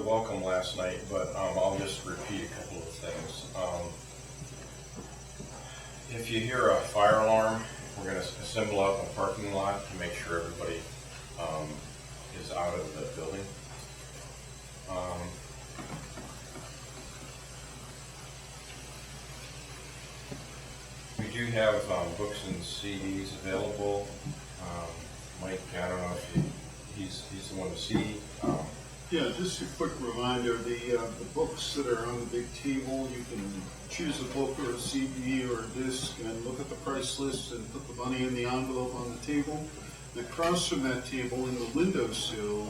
welcome last night, but I'll just repeat a couple of things. If you hear a fire alarm, we're going to assemble out in the parking lot to make sure everybody is out of the building. We do have books and CDs available. Mike, I don't know if he's the one to see. Yeah, just a quick reminder, the books that are on the big table, you can choose a book or a CD or a disc and look at the price list and put the money in the envelope on the table. And across from that table in the windowsill,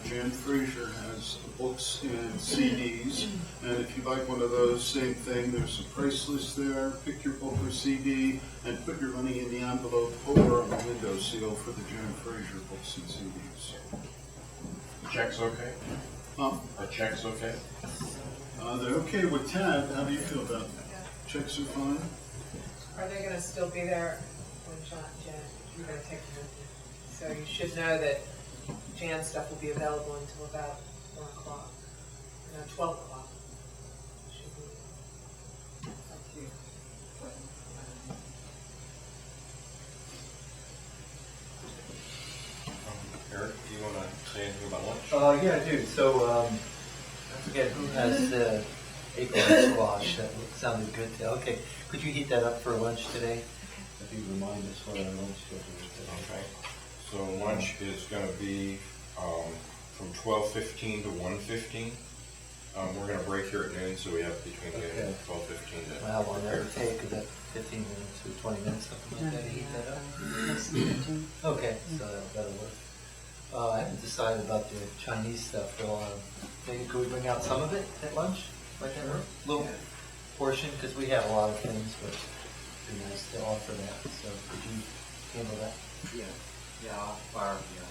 Jan Frazier has books and CDs. And if you like one of those, same thing, there's a price list there. Pick your book or CD and put your money in the envelope over on the windowsill for the Jan Frazier books and CDs. Check's okay? A check's okay? They're okay with TAT. How do you feel about that? Checks are fine? Are they gonna still be there when Jan, you're gonna take them with you? So you should know that Jan's stuff will be available until about 1 o'clock, no, 12 o'clock. Should be up to you. Eric, do you want to say anything about lunch? Yeah, I do. So, I forget who has the acorn squash. That sounded good. Okay, could you heat that up for lunch today? If you remind us what our lunch schedule is today. Okay. So lunch is going to be from 12:15 to 1:15. We're going to break here at noon, so we have between noon and 12:15 to How long that would take? Is that 15 minutes or 20 minutes, something like that, to heat that up? Okay, so that'll work. I haven't decided about the Chinese stuff, though. Maybe could we bring out some of it at lunch? Like a little portion, because we have a lot of things, but it'd be nice to offer that. So could you handle that? Yeah, I'll fire you.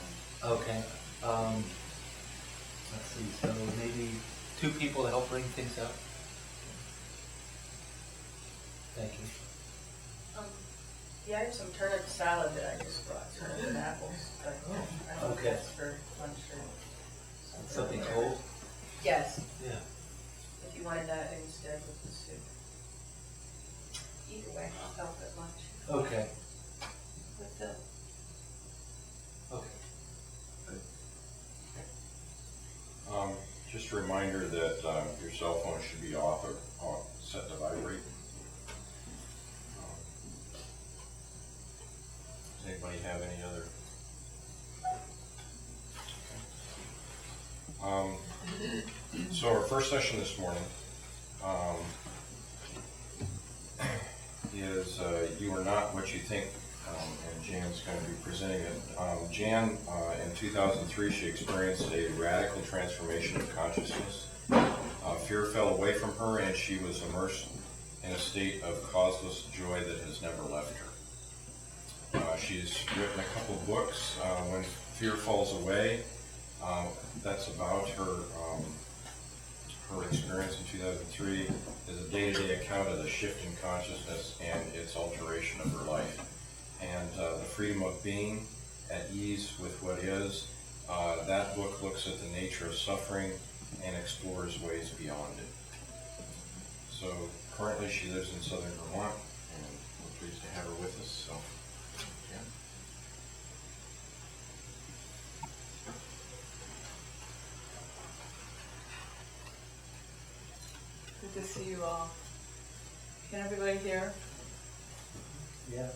Okay. Let's see, so maybe 2 people to help bring things up. Thank you. Yeah, I have some turnip salad that I just brought, turnip and apples. But I don't Okay. think that's for lunch or Something cold? Yes, Yeah. if you wanted that instead with the soup. Either way, I'll help at lunch Okay. with the. Okay. Good. Just a reminder that your cell phone should be off or set to vibrate. Does anybody have any other? So our first session this morning is You Are Not What You Think, and Jan's going to be presenting it. Jan, in 2003, she experienced a radical transformation of consciousness. Fear fell away from her, and she was immersed in a state of causeless joy that has never left her. She's written a couple books. When Fear Falls Away, that's about her experience in 2003, is a day-to-day account of the shift in consciousness and its alteration of her life. And The Freedom of Being, At Ease with What Is, that book looks at the nature of suffering and explores ways beyond it. So currently she lives in southern Vermont, and we're pleased to have her with us. So, yeah. Good to see you all. Can everybody hear? Yeah.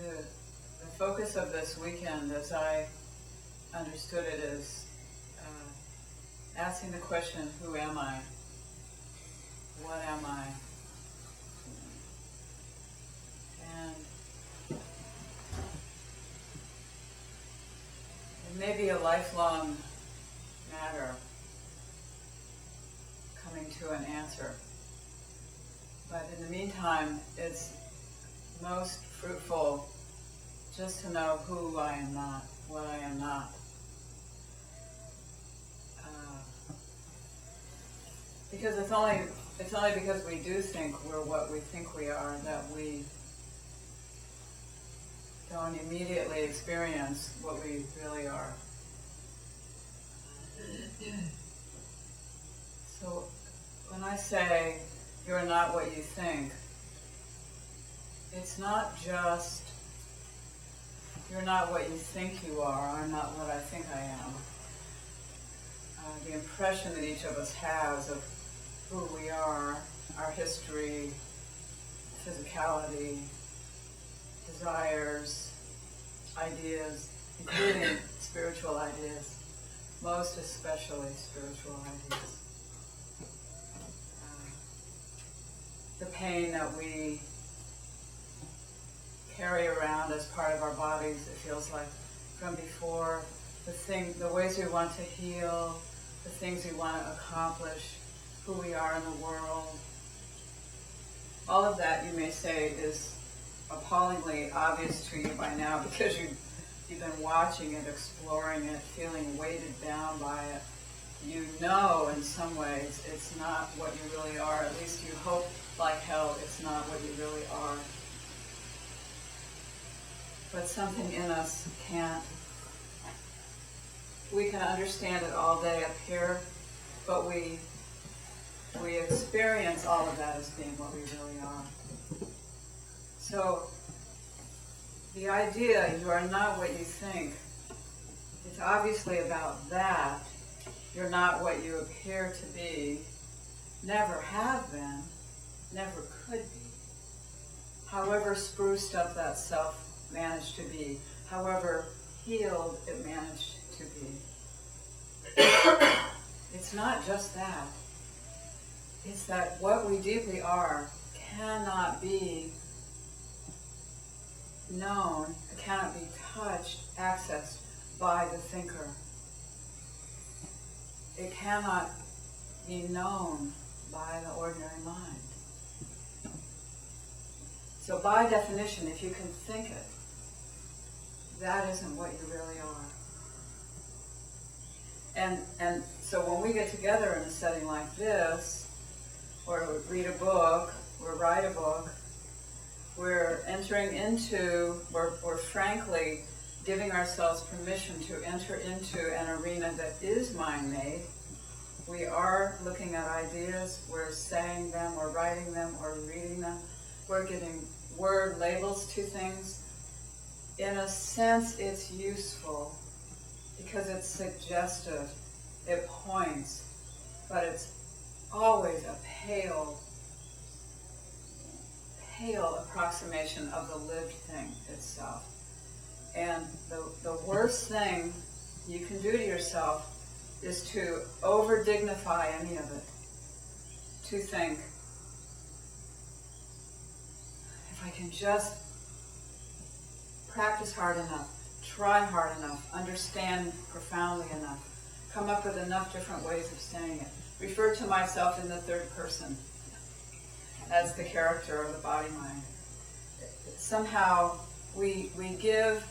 The focus of this weekend, as I understood it, is asking the question, who am I? What am I? And it may be a lifelong matter coming to an answer. But in the meantime, it's most fruitful just to know who I am not, what I am not. Because it's only because we do think we're what we think we are that we don't immediately experience what we really are. So when I say you're not what you think, it's not just you're not what you think you are, I'm not what I think I am. The impression that each of us has of who we are, our history, physicality, desires, ideas, including spiritual ideas, most especially spiritual ideas. The pain that we carry around as part of our bodies, it feels like, from before, the ways we want to heal, the things we want to accomplish, who we are in the world. All of that, you may say, is appallingly obvious to you by now because you've been watching it, exploring it, feeling weighted down by it. You know in some ways it's not what you really are. At least you hope like hell it's not what you really are. But something in us can't. We can understand it all day up here, but we experience all of that as being what we really are. So the idea you are not what you think, it's obviously about that. You're not what you appear to be, never have been, never could be. However spruced up that self managed to be, however healed it managed to be. It's not just that. It's that what we deeply are cannot be known, cannot be touched, accessed by the thinker. It cannot be known by the ordinary mind. So by definition, if you can think it, that isn't what you really are. And so when we get together in a setting like this, or read a book, or write a book, we're entering into, we're frankly giving ourselves permission to enter into an arena that is mind-made. We are looking at ideas, we're saying them, we're writing them, or reading them. We're giving word labels to things. In a sense, it's useful because it's suggestive, it points, but it's always a pale approximation of the lived thing itself. And the worst thing you can do to yourself is to over-dignify any of it. To think, if I can just practice hard enough, try hard enough, understand profoundly enough, come up with enough different ways of saying it. Refer to myself in the third person as the character of the body-mind. Somehow we give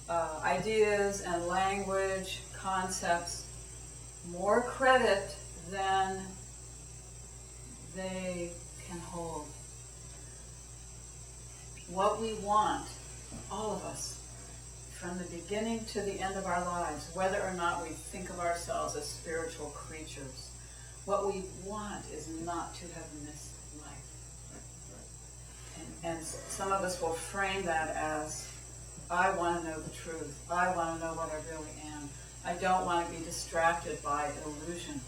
ideas and language, concepts, more credit than they can hold. What we want, all of us, from the beginning to the end of our lives, whether or not we think of ourselves as spiritual creatures, what we want is not to have missed life. And some of us will frame that as, I want to know the truth. I want to know what I really am. I don't want to be distracted by illusion.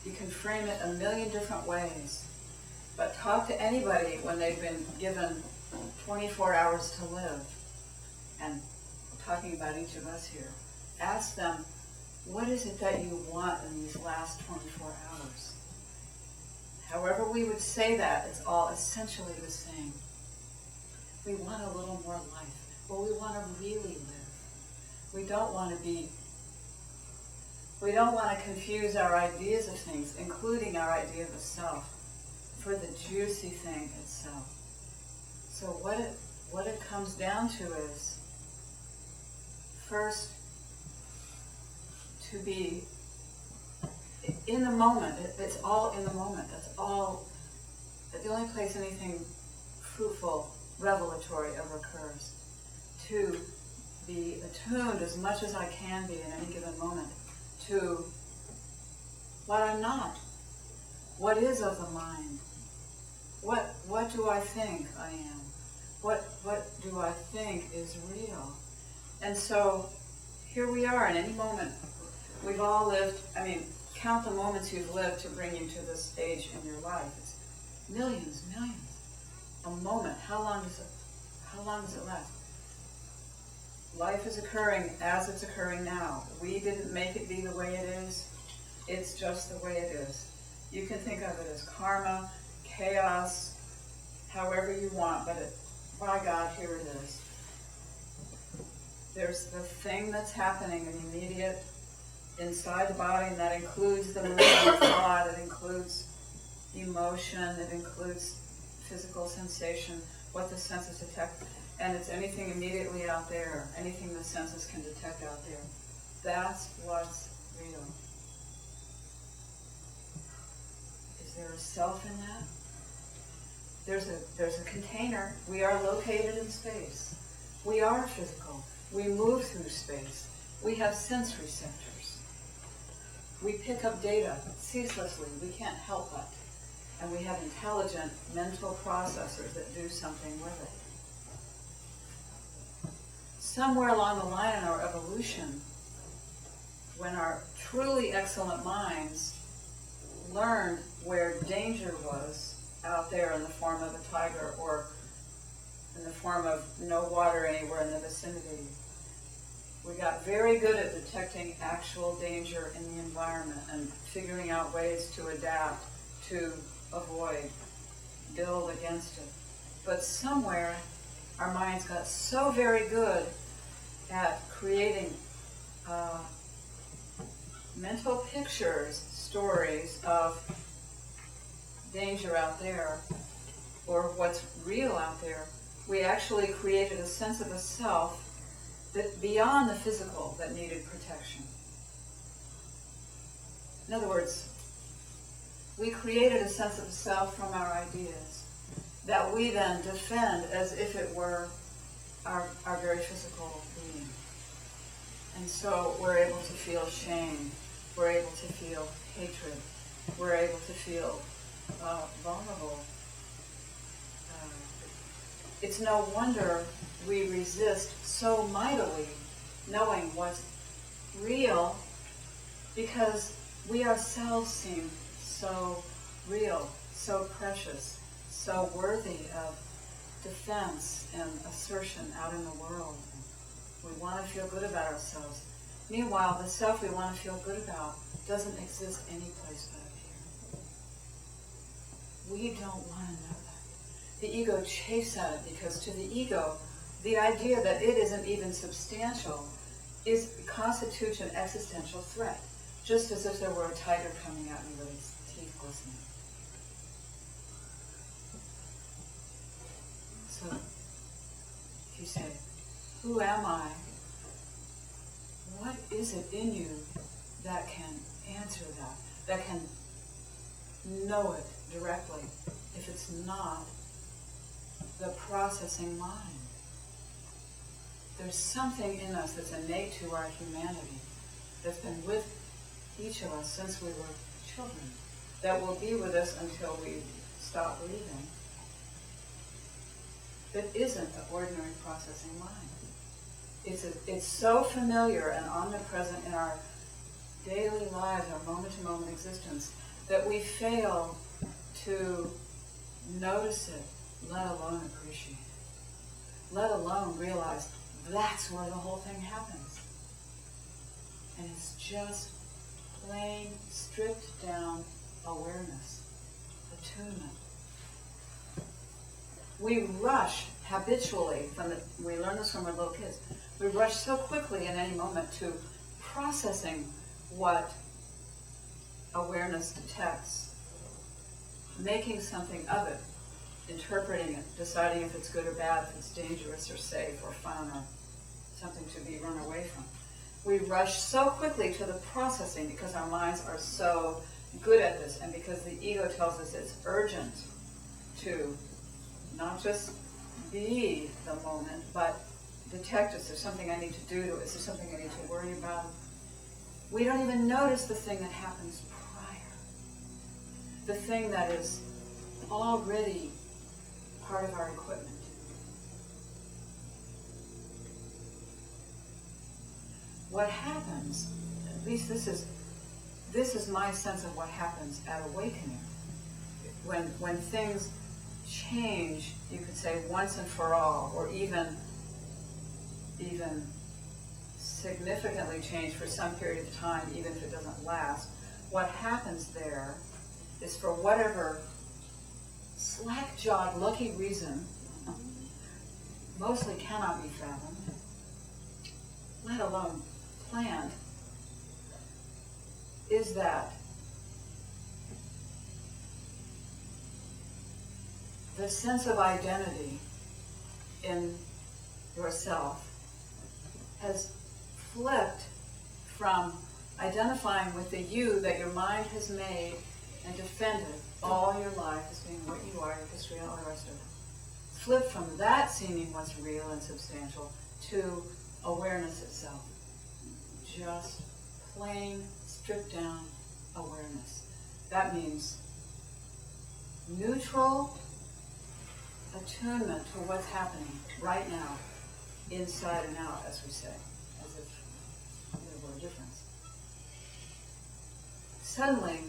You can frame it a million different ways. But talk to anybody when they've been given 24 hours to live. And I'm talking about each of us here. Ask them, what is it that you want in these last 24 hours? However we would say that, it's all essentially the same. We want a little more life. Well, we want to really live. We don't want to confuse our ideas of things, including our idea of the self, for the juicy thing itself. So what it comes down to is, first, to be in the moment. It's all in the moment. That's all. The only place anything fruitful, revelatory ever occurs. to be attuned as much as I can be in any given moment to what I'm not, what is of the mind, what do I think I am, what do I think is real. And so here we are in any moment. We've all lived, count the moments you've lived to bring you to this stage in your life. It's millions. A moment, how long does it last? Life is occurring as it's occurring now. We didn't make it be the way it is. It's just the way it is. You can think of it as karma, chaos, however you want, but by God, here it is. There's the thing that's happening in immediate inside the body, and that includes the movement of thought, it includes emotion, it includes physical sensation, what the senses detect, and it's anything immediately out there, anything the senses can detect out there. That's what's real. Is there a self in that? There's a container. We are located in space. We are physical. We move through space. We have sense receptors. We pick up data ceaselessly. We can't help but. And we have intelligent mental processors that do something with it. Somewhere along the line in our evolution, when our truly excellent minds learned where danger was out there in the form of a tiger or in the form of no water anywhere in the vicinity, we got very good at detecting actual danger in the environment and figuring out ways to adapt, to avoid, build against it. But somewhere our minds got so very good at creating mental pictures, stories of danger out there or what's real out there, we actually created a sense of a self that beyond the physical that needed protection. In other words, we created a sense of self from our ideas that we then defend as if it were our very physical being. And so we're able to feel shame, we're able to feel hatred, we're able to feel vulnerable. It's no wonder we resist so mightily knowing what's real, because we ourselves seem so real, so precious, so worthy of defense and assertion out in the world. We want to feel good about ourselves. Meanwhile, the self we want to feel good about doesn't exist anyplace but up here. We don't want to know that. The ego chafes at it because to the ego, the idea that it isn't even substantial constitutes an existential threat, just as if there were a tiger coming at me with its teeth glistening. So, if you say, who am I? What is it in you that can answer that can know it directly, if it's not the processing mind? There's something in us that's innate to our humanity, that's been with each of us since we were children, that will be with us until we stop breathing, that isn't the ordinary processing mind. It's so familiar and omnipresent in our daily lives, our moment-to-moment existence, that we fail to notice it, let alone appreciate it, let alone realize that's where the whole thing happens. And it's just plain, stripped down awareness, attunement. We rush habitually, we learn this from our little kids, we rush so quickly in any moment to processing what awareness detects, making something of it, interpreting it, deciding if it's good or bad, if it's dangerous or safe or fun or something to be run away from. We rush so quickly to the processing because our minds are so good at this, and because the ego tells us it's urgent to not just be the moment, but detect, is there something I need to do? Is there something I need to worry about? We don't even notice the thing that happens prior. The thing that is already part of our equipment. What happens, at least this is my sense of what happens at awakening. When things change, you could say once and for all, or even significantly change for some period of time, even if it doesn't last, what happens there is, for whatever slack-jawed lucky reason, mostly cannot be fathomed, let alone planned, is that the sense of identity in yourself has flipped from identifying with the you that your mind has made and defended all your life as being what you are, your history, and all the rest of it. Flipped from that seeming what's real and substantial to awareness itself. Just plain, stripped down awareness. That means neutral attunement to what's happening right now, inside and out, as we say, as if there were a difference. Suddenly,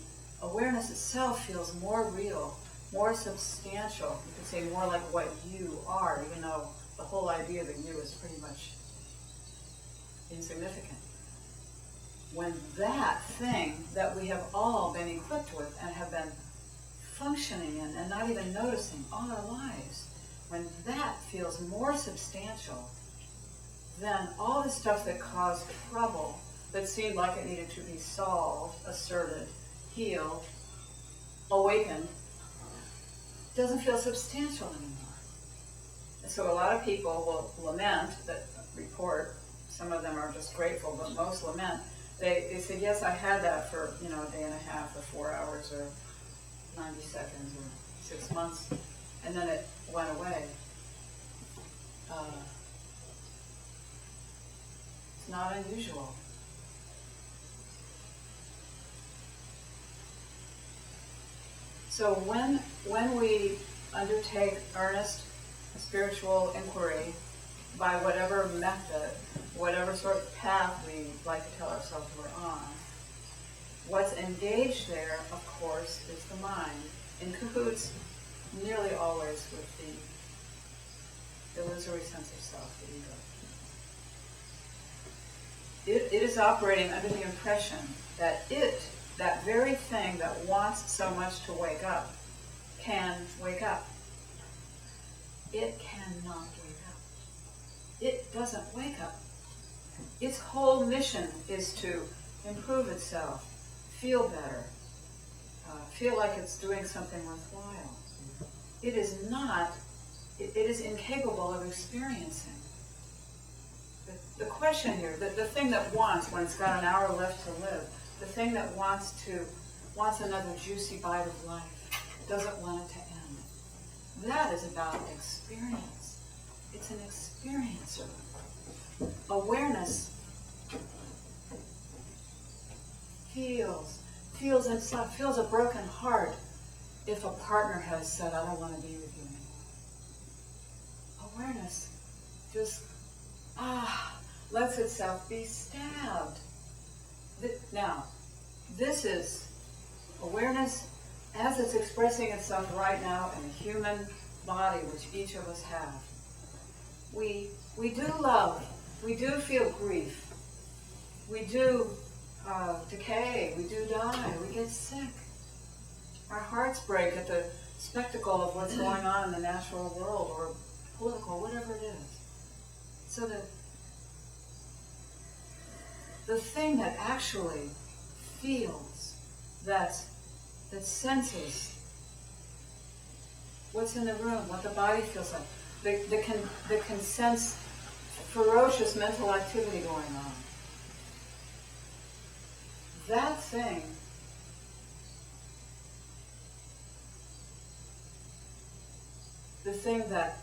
awareness itself feels more real, more substantial. You could say more like what you are, even though the whole idea that you is pretty much insignificant. When that thing that we have all been equipped with and have been functioning in and not even noticing all our lives, when that feels more substantial than all the stuff that caused trouble, that seemed like it needed to be solved, asserted, healed, awakened, doesn't feel substantial anymore. And so a lot of people will lament, that report, some of them are just grateful, but most lament. They say, yes, I had that for a day and a half or 4 hours or 90 seconds or 6 months, and then it went away. It's not unusual. So when we undertake earnest spiritual inquiry by whatever method, whatever sort of path we like to tell ourselves we're on, what's engaged there, of course, is the mind, in cahoots nearly always with the illusory sense of self, the ego. It is operating under the impression that that very thing that wants so much to wake up, can wake up. It cannot wake up. It doesn't wake up. Its whole mission is to improve itself, feel better, feel like it's doing something worthwhile. It is not, it is incapable of experiencing. The question here, the thing that wants, when it's got an hour left to live, the thing that wants another juicy bite of life, doesn't want it to end. That is about experience. It's an experiencer. Awareness feels inside, feels a broken heart if a partner has said, I don't want to be with you anymore. Awareness just, lets itself be stabbed. Now, this is awareness as it's expressing itself right now in a human body, which each of us have. We do love, we do feel grief, we do decay, we do die, we get sick. Our hearts break at the spectacle of what's going on in the natural world, or political, whatever it is. So that the thing that actually feels, that senses what's in the room, what the body feels like, that can sense ferocious mental activity going on. That thing the thing that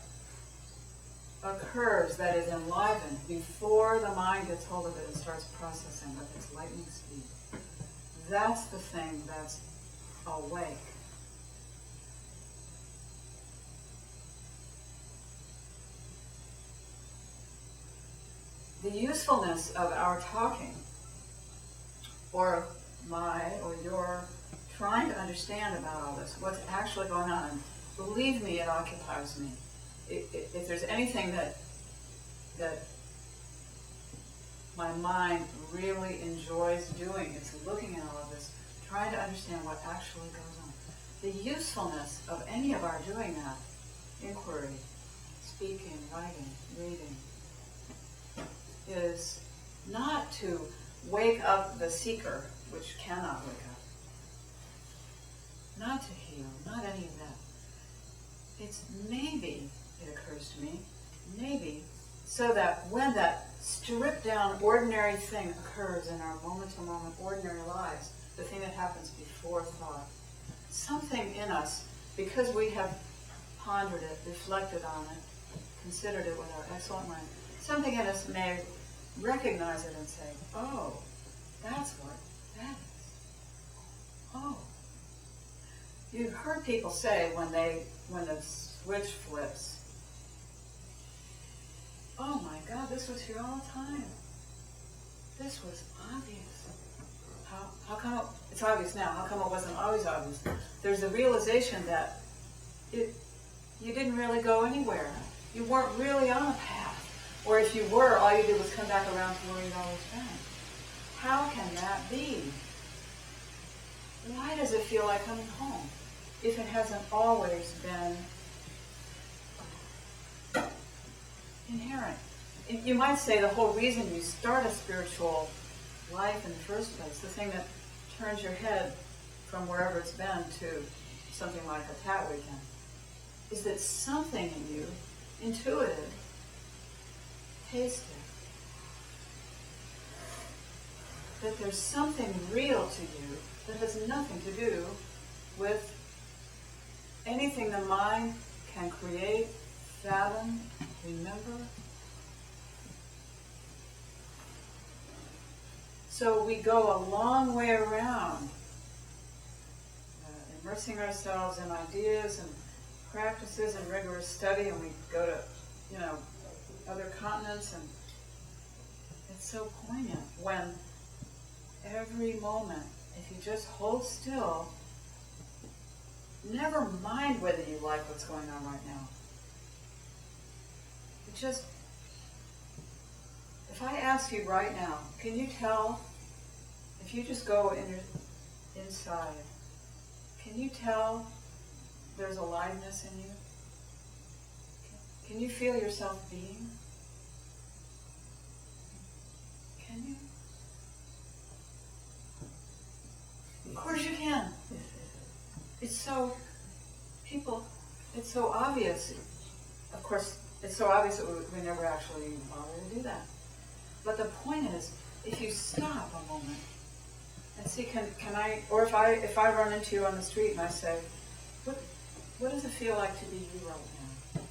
occurs that is enlivened before the mind gets hold of it and starts processing with its lightning speed. That's the thing that's awake. The usefulness of our talking, or my or your trying to understand about all this, what's actually going on, believe me, it occupies me. If there's anything that my mind really enjoys doing, it's looking at all of this, trying to understand what actually goes on. The usefulness of any of our doing that, inquiry, speaking, writing, reading, is not to wake up the seeker, which cannot wake up, not to heal, not any of that. It's maybe, it occurs to me, maybe, so that when that stripped down ordinary thing occurs in our moment-to-moment ordinary lives, the thing that happens before thought, something in us, because we have pondered it, reflected on it, considered it with our excellent mind, something in us may recognize it and say, oh, that's what that is. Oh. You've heard people say when the switch flips, oh my God, this was here all the time. This was obvious. How come it's obvious now? How come it wasn't always obvious? There's a realization that you didn't really go anywhere. You weren't really on a path. Or if you were, all you did was come back around to where you'd always been. How can that be? Why does it feel like coming home if it hasn't always been inherent? You might say the whole reason you start a spiritual life in the first place, the thing that turns your head from wherever it's been to something like a TAT weekend, is that something in you intuited, tasted, that there's something real to you that has nothing to do with anything the mind can create, fathom, remember. So we go a long way around, immersing ourselves in ideas and practices and rigorous study, and we go to, other continents, and it's so poignant when every moment, if you just hold still, never mind whether you like what's going on right now. Just, if I ask you right now, can you tell, if you just go inside, can you tell there's aliveness in you? Can you feel yourself being? Can you? Of course you can. It's so obvious. Of course, it's so obvious that we never actually bother to do that. But the point is, if you stop a moment and see, can I, or if I run into you on the street and I say, what does it feel like to be you right now?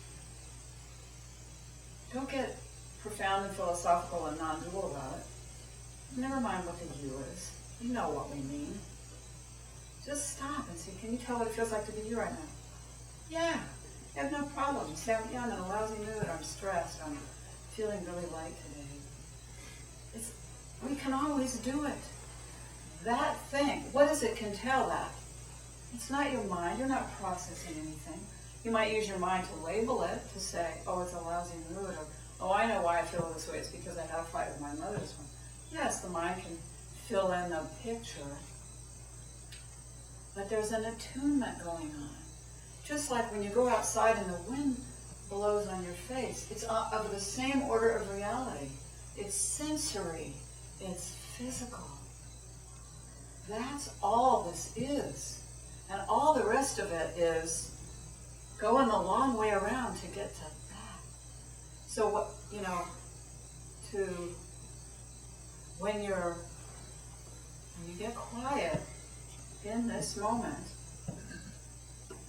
Don't get profound and philosophical and non-dual about it. Never mind what the you is. You know what we mean. Just stop and see, can you tell what it feels like to be you right now? Yeah, I have no problem. You say, yeah, I'm in a lousy mood, I'm stressed, I'm feeling really light today. We can always do it. That thing, what is it can tell that? It's not your mind, you're not processing anything. You might use your mind to label it, to say, oh, it's a lousy mood, or, oh, I know why I feel this way, it's because I had a fight with my mother this one. Yes, the mind can fill in the picture, but there's an attunement going on. Just like when you go outside and the wind blows on your face, it's of the same order of reality. It's sensory, it's physical. That's all this is. And all the rest of it is going the long way around to get to that. So what, when you get quiet in this moment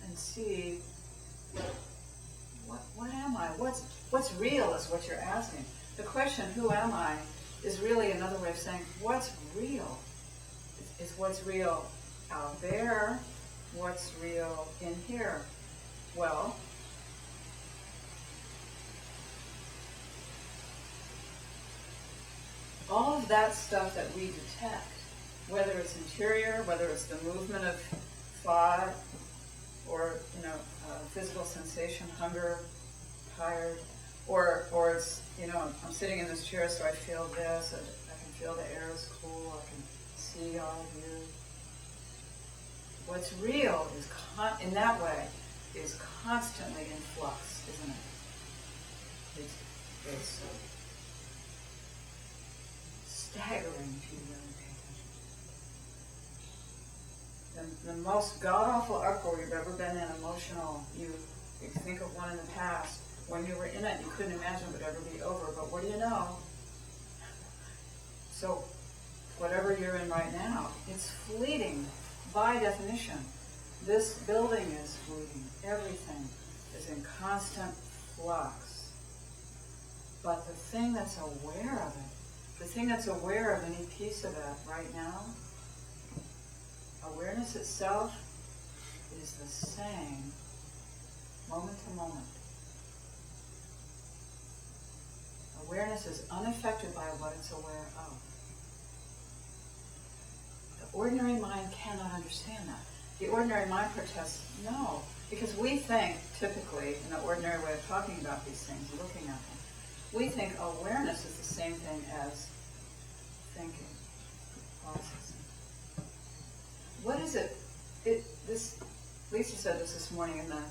and see what am I? What's real is what you're asking. The question, who am I, is really another way of saying, what's real? Is what's real out there, what's real in here. Well, all of that stuff that we detect, whether it's interior, whether it's the movement of thought, or physical sensation, hunger, tired, or it's I'm sitting in this chair so I feel this, I can feel the air is cool, I can see all of you. What's real is in that way is constantly in flux, isn't it? It's staggering if you really pay attention. The most god-awful uproar you've ever been in, emotional, you think of one in the past, when you were in it, you couldn't imagine it would ever be over, but what do you know? So, whatever you're in right now, it's fleeting by definition. This building is fleeting. Everything is in constant flux. But the thing that's aware of it, the thing that's aware of any piece of it right now, awareness itself is the same moment to moment. Awareness is unaffected by what it's aware of. The ordinary mind cannot understand that. The ordinary mind protests, no, because we think, typically, in the ordinary way of talking about these things, looking at them, we think awareness is the same thing as thinking, processing. What is it? Lisa said this morning in the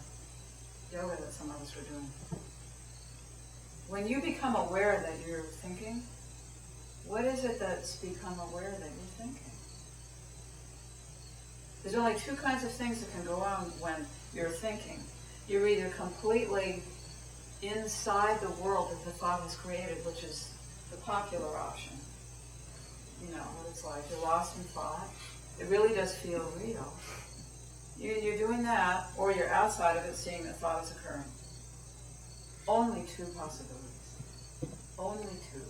yoga that some of us were doing. When you become aware that you're thinking, what is it that's become aware that you're thinking? There's only two kinds of things that can go on when you're thinking. You're either completely inside the world that the thought has created, which is the popular option. You know what it's like. You're lost in thought. It really does feel real. You're doing that, or you're outside of it, seeing that thought is occurring. Only two possibilities. Only two.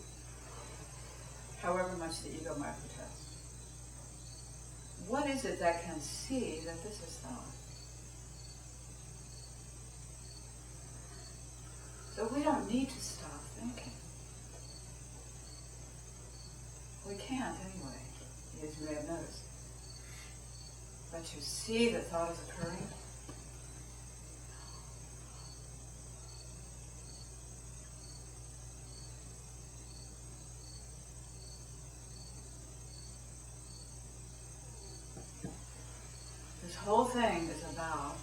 However much the ego might protest. What is it that can see that this is thought? So we don't need to stop thinking. We can't anyway, as you may have noticed. But you see that thought is occurring. This whole thing is about,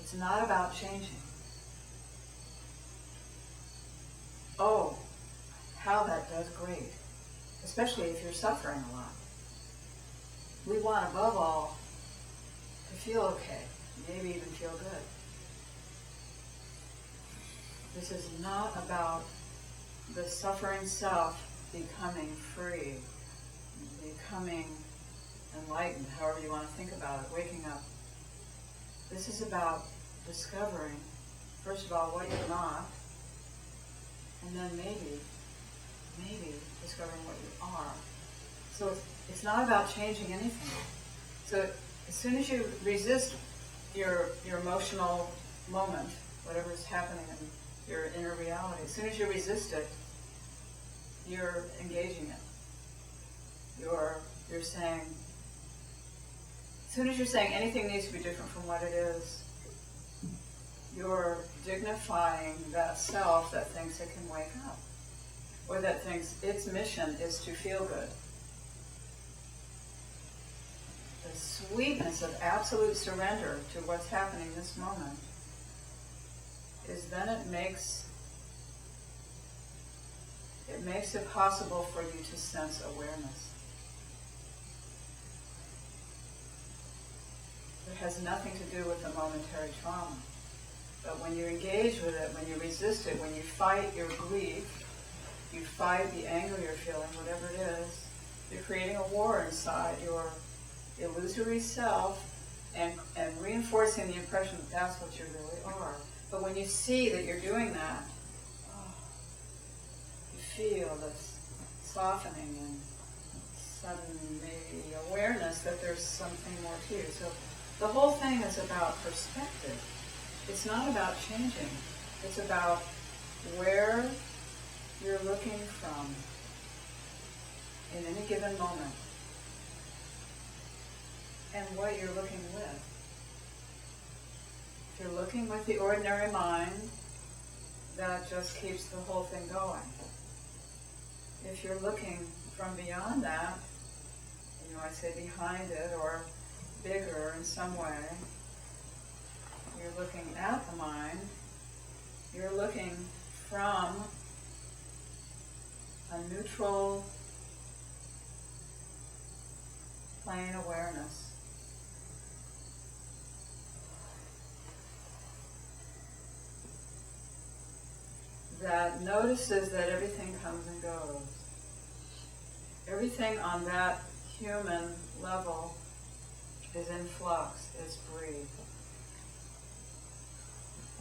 it's not about changing. Oh, how that does great. Especially if you're suffering a lot. We want, above all, to feel okay, maybe even feel good. This is not about the suffering self becoming free, becoming enlightened, however you want to think about it, waking up. This is about discovering, first of all, what you're not, and then maybe discovering what you are. So it's not about changing anything. So as soon as you resist your emotional moment, whatever is happening in your inner reality, as soon as you resist it, you're engaging it. You're saying, as soon as you're saying anything needs to be different from what it is, you're dignifying that self that thinks it can wake up, or that thinks its mission is to feel good. The sweetness of absolute surrender to what's happening this moment is then it makes it possible for you to sense awareness. It has nothing to do with the momentary trauma. But when you engage with it, when you resist it, when you fight your grief, you fight the anger you're feeling, whatever it is, you're creating a war inside your illusory self and reinforcing the impression that that's what you really are. But when you see that you're doing that, you feel this softening and sudden maybe awareness that there's something more to you. So the whole thing is about perspective. It's not about changing. It's about where you're looking from in any given moment and what you're looking with. If you're looking with the ordinary mind, that just keeps the whole thing going. If you're looking from beyond that, I say behind it or bigger in some way, you're looking at the mind, you're looking from a neutral plane awareness. That notices that everything comes and goes. Everything on that human level is in flux, is breathe.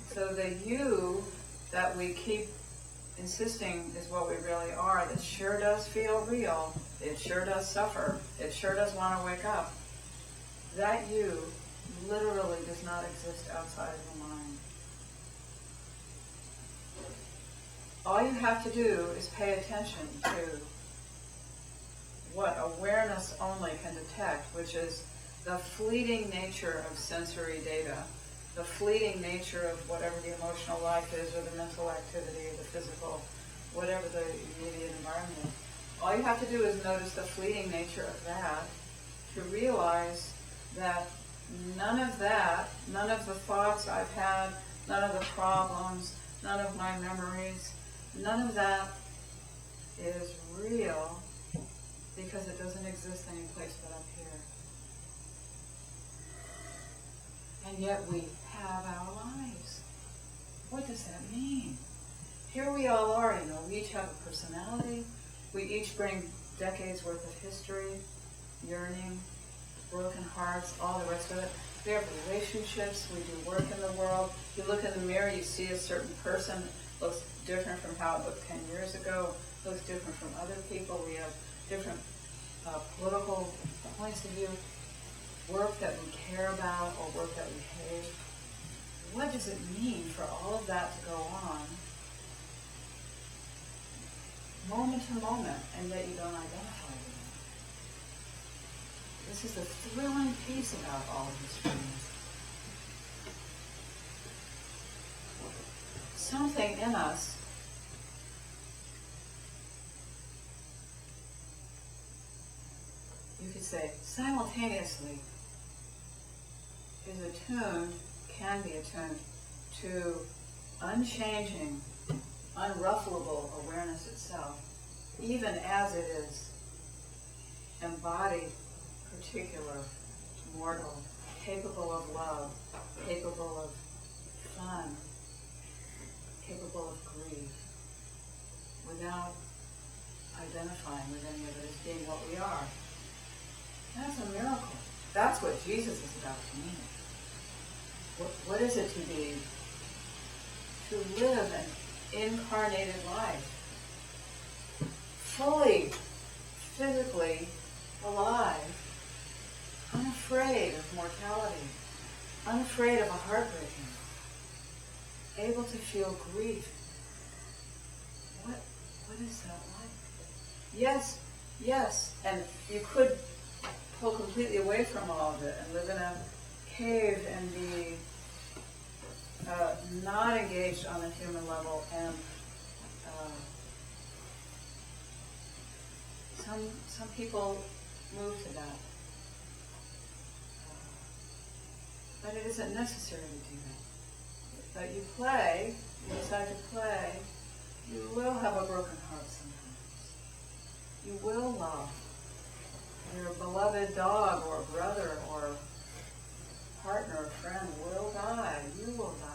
So the you that we keep insisting is what we really are, that sure does feel real, it sure does suffer, it sure does want to wake up, that you literally does not exist outside of the mind. All you have to do is pay attention to what awareness only can detect, which is the fleeting nature of sensory data, the fleeting nature of whatever the emotional life is, or the mental activity, or the physical, whatever the immediate environment is. All you have to do is notice the fleeting nature of that to realize that none of that, none of the thoughts I've had, none of the problems, none of my memories, none of that is real, because it doesn't exist any place but up here. And yet we have our lives. What does that mean? Here we all are, we each have a personality, we each bring decades worth of history, yearning, broken hearts, all the rest of it. We have relationships, we do work in the world. You look in the mirror, you see a certain person, looks different from how it looked 10 years ago, looks different from other people. We have different political points of view, work that we care about or work that we hate. What does it mean for all of that to go on moment to moment, and yet you don't identify with it? This is the thrilling piece about all of these things. Something in us you could say simultaneously is attuned, can be attuned to unchanging, unrufflable awareness itself, even as it is embodied, particular, mortal, capable of love, capable of fun, capable of grief, without identifying with any of it as being what we are. That's a miracle. That's what Jesus is about to me. What is it to be? To live an incarnated life, fully, physically alive, unafraid of mortality, unafraid of a heartbreaking, able to feel grief. What is that like? Yes, and you could pull completely away from all of it and live in a cave and be not engaged on a human level, and some people move to that. But it isn't necessary to do that. But you play, you decide to play, you will have a broken heart sometimes. You will love your beloved dog or brother or partner or friend will die. You will die.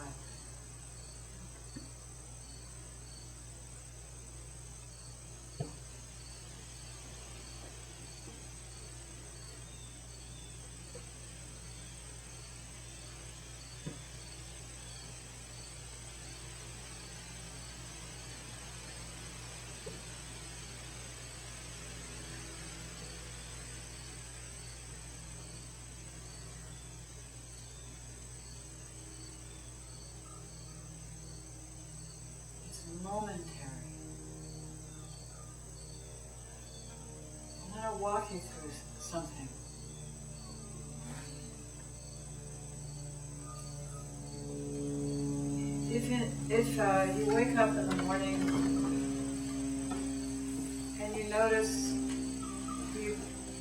walk you through something. If you wake up in the morning and you notice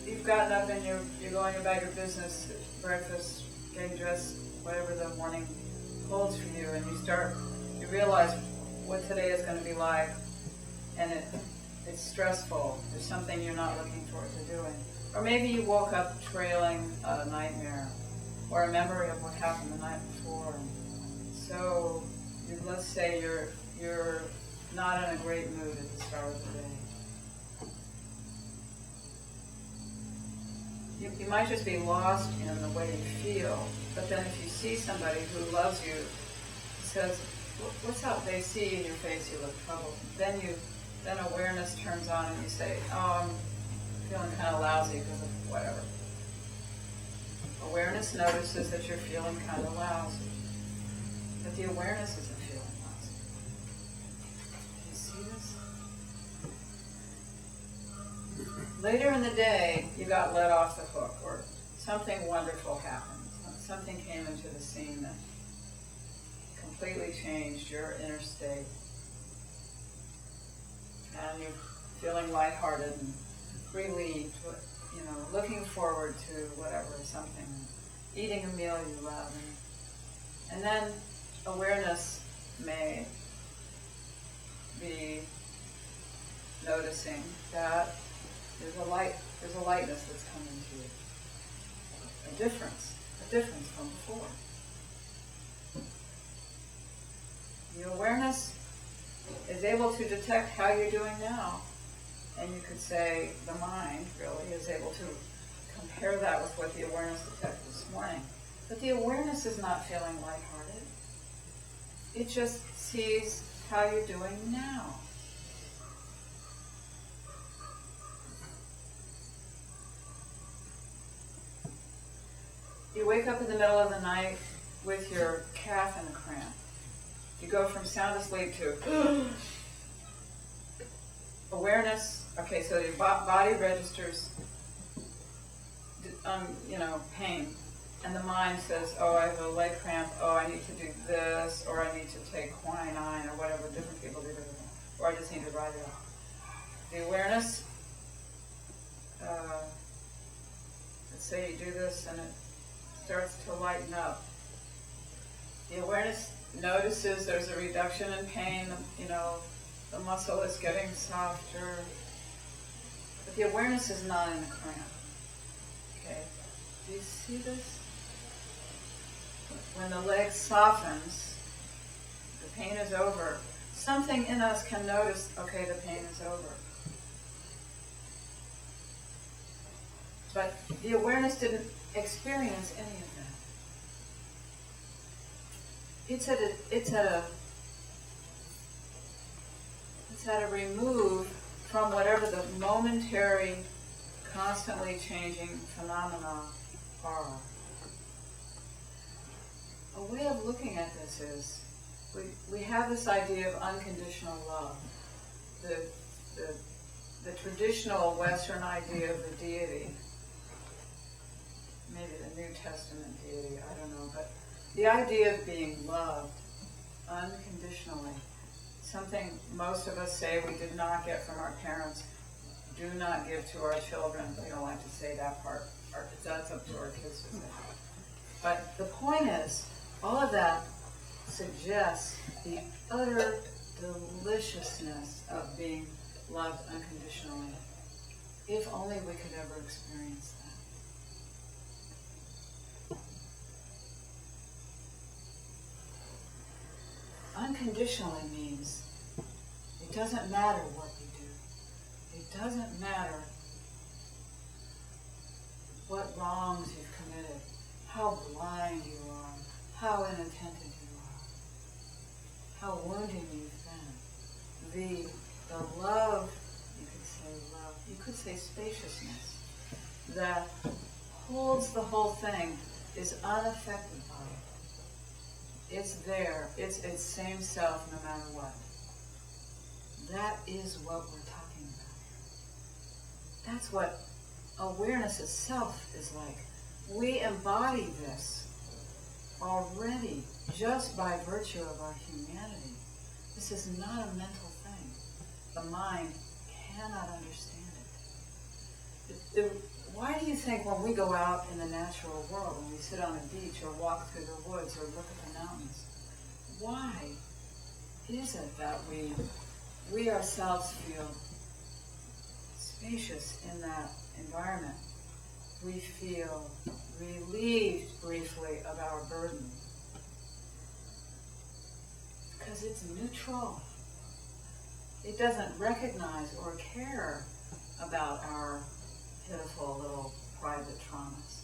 you've gotten up and you're going about your business, breakfast, getting dressed, whatever the morning holds for you, and you realize what today is going to be like, and it's stressful. There's something you're not looking forward to doing. Or maybe you woke up trailing a nightmare or a memory of what happened the night before. So let's say you're not in a great mood at the start of the day. You might just be lost in the way you feel, but then if you see somebody who loves you, says, "What's up?" They see in your face you look troubled. Then awareness turns on and you say, "Oh, I'm feeling kind of lousy because of whatever." Awareness notices that you're feeling kind of lousy, but the awareness isn't feeling lousy. Do you see this? Later in the day, you got let off the hook, or something wonderful happened. Something came into the scene that completely changed your inner state. And you're feeling lighthearted and relieved, looking forward to whatever, something, eating a meal you love. And then awareness may be noticing that there's a lightness that's coming to you. A difference from before. The awareness is able to detect how you're doing now. And you could say the mind really is able to compare that with what the awareness detected this morning. But the awareness is not feeling lighthearted. It just sees how you're doing now. You wake up in the middle of the night with your calf in a cramp. You go from sound asleep to awareness. Okay, so your body registers, pain, and the mind says, "Oh, I have a leg cramp. Oh, I need to do this, or I need to take quinine, or whatever different people do, or I just need to ride it off." The awareness. Let's say you do this, and it starts to lighten up. The awareness notices there's a reduction in pain, the muscle is getting softer, but the awareness is not in a cramp. Okay, do you see this? When the leg softens, the pain is over. Something in us can notice, okay, the pain is over. But the awareness didn't experience any of that. It's at a remove from whatever the momentary, constantly changing phenomena are. A way of looking at this is, we have this idea of unconditional love. The traditional Western idea of the deity, maybe the New Testament deity, I don't know, but the idea of being loved unconditionally, something most of us say we did not get from our parents, do not give to our children. We don't like to say that part. That's up to our kids to say. But the point is, all of that suggests the utter deliciousness of being loved unconditionally. If only we could ever experience that. Unconditionally means it doesn't matter what we do. It doesn't matter what wrongs you've committed, how blind you are, how inattentive you are, how wounding you've been. The love, you could say spaciousness, that holds the whole thing is unaffected by it. It's there. It's its same self no matter what. That is what we're talking about here. That's what awareness itself is like. We embody this already just by virtue of our humanity. This is not a mental thing. The mind cannot understand it. Why do you think when we go out in the natural world, when we sit on a beach or walk through the woods or look at the mountains, why is it that we ourselves feel spacious in that environment? We feel relieved briefly of our burden. Because it's neutral. It doesn't recognize or care about our pitiful little private traumas.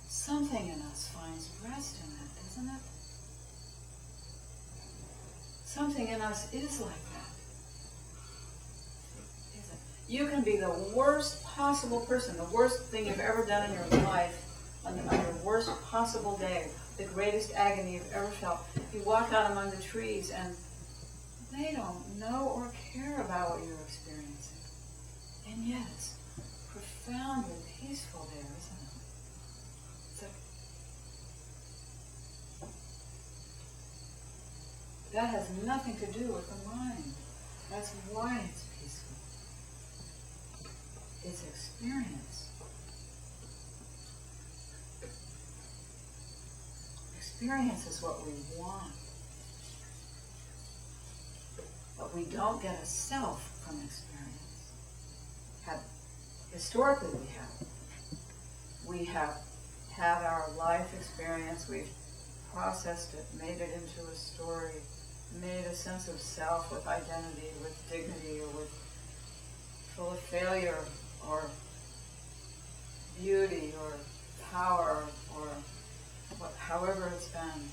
Something in us finds rest in that, doesn't it? Something in us is like that. Isn't it? You can be the worst possible person, the worst thing you've ever done in your life, on your worst possible day, the greatest agony you've ever felt. You walk out among the trees and they don't know or care about what you're experiencing. And yet it's profoundly peaceful there, isn't it? It's like, that has nothing to do with the mind. That's why it's peaceful. It's experience. Experience is what we want. But we don't get a self from experience. Historically we have. We have had our life experience, we've processed it, made it into a story, made a sense of self with identity, with dignity, or with full of failure, or beauty, or power, or however it's been.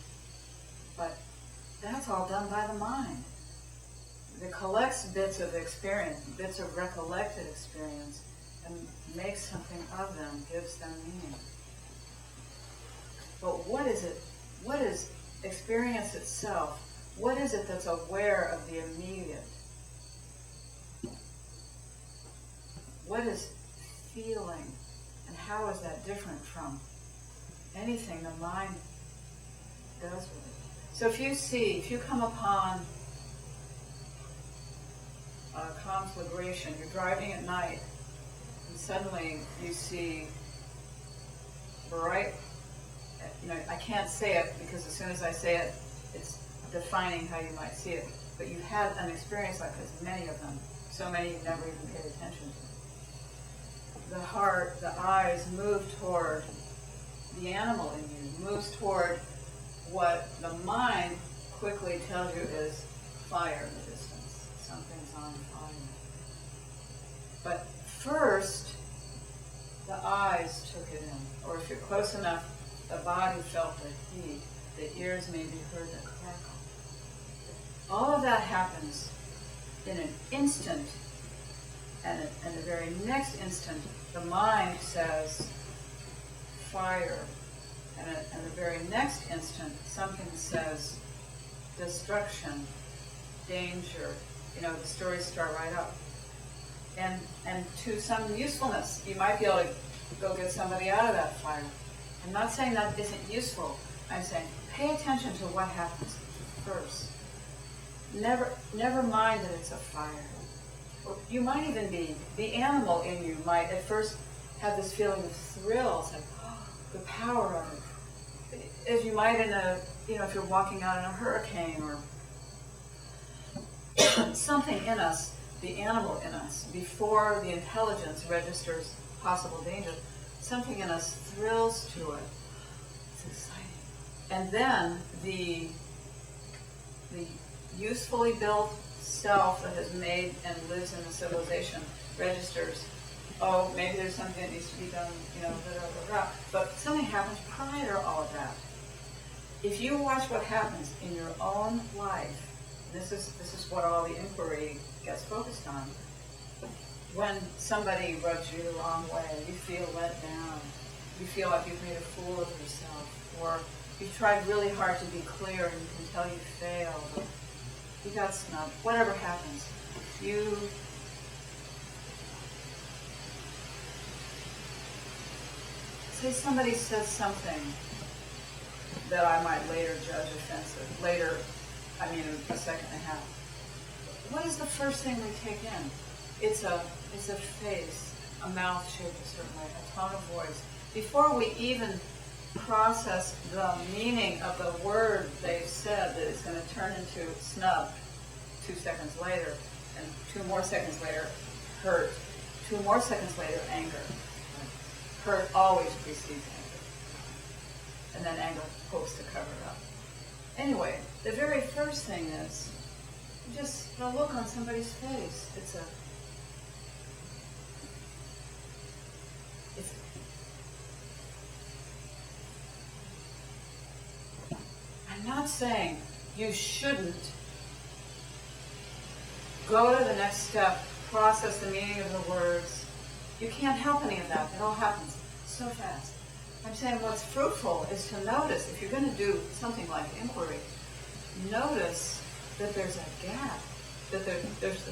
But that's all done by the mind. It collects bits of experience, bits of recollected experience, and makes something of them, gives them meaning. But what is it? What is experience itself? What is it that's aware of the immediate? What is feeling? And how is that different from anything the mind does with it? So if you come upon a conflagration, you're driving at night, and suddenly you see bright, I can't say it because as soon as I say it, it's defining how you might see it, but you've had an experience like this, many of them, so many you've never even paid attention to. The heart, the eyes move toward the animal in you, moves toward what the mind quickly tells you is fire in the distance. Something's on fire. But first, the eyes took it in. Or if you're close enough, the body felt the heat. The ears maybe heard the crackle. All of that happens in an instant. And in the very next instant, the mind says, fire. And in the very next instant, something says, destruction, danger. The stories start right up. And to some usefulness, you might be able to go get somebody out of that fire. I'm not saying that isn't useful. I'm saying pay attention to what happens first. Never mind that it's a fire. Or you might even be, the animal in you might at first have this feeling of thrills and the power of it. As you might if you're walking out in a hurricane or something in us, the animal in us, before the intelligence registers possible danger, something in us thrills to it. It's exciting. And then the usefully built self that has made and lives in the civilization registers, oh, maybe there's something that needs to be done, blah, blah, blah, blah. But something happens prior to all of that. If you watch what happens in your own life, this is what all the inquiry gets focused on. When somebody rubs you the wrong way, you feel let down, you feel like you've made a fool of yourself, or you've tried really hard to be clear and you can tell you failed, or you got snubbed, whatever happens, say somebody says something that I might later judge offensive, later, I mean a second and a half. What is the first thing we take in? It's a face, a mouth shaped a certain way, a tone of voice. Before we even process the meaning of the word they've said that is going to turn into snub 2 seconds later, and 2 more seconds later, hurt. 2 more seconds later, anger. Hurt always precedes anger. And then anger hopes to cover it up. Anyway, the very first thing is just the look on somebody's face. I'm not saying you shouldn't go to the next step, process the meaning of the words. You can't help any of that. It all happens so fast. I'm saying what's fruitful is to notice, if you're going to do something like inquiry, notice that there's a gap. That there's the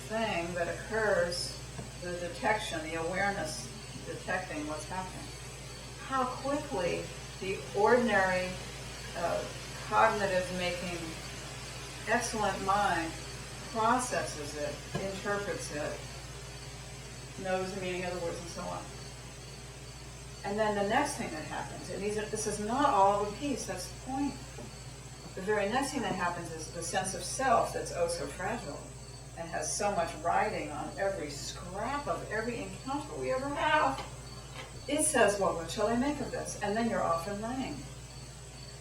thing that occurs, the detection, the awareness, detecting what's happening. How quickly the ordinary cognitive making excellent mind processes it, interprets it, knows the meaning of the words and so on. And then the next thing that happens, and this is not all of a piece, that's the point. The very next thing that happens is the sense of self that's oh so fragile and has so much riding on every scrap of every encounter we ever have. It says, well, what shall I make of this? And then you're off and running.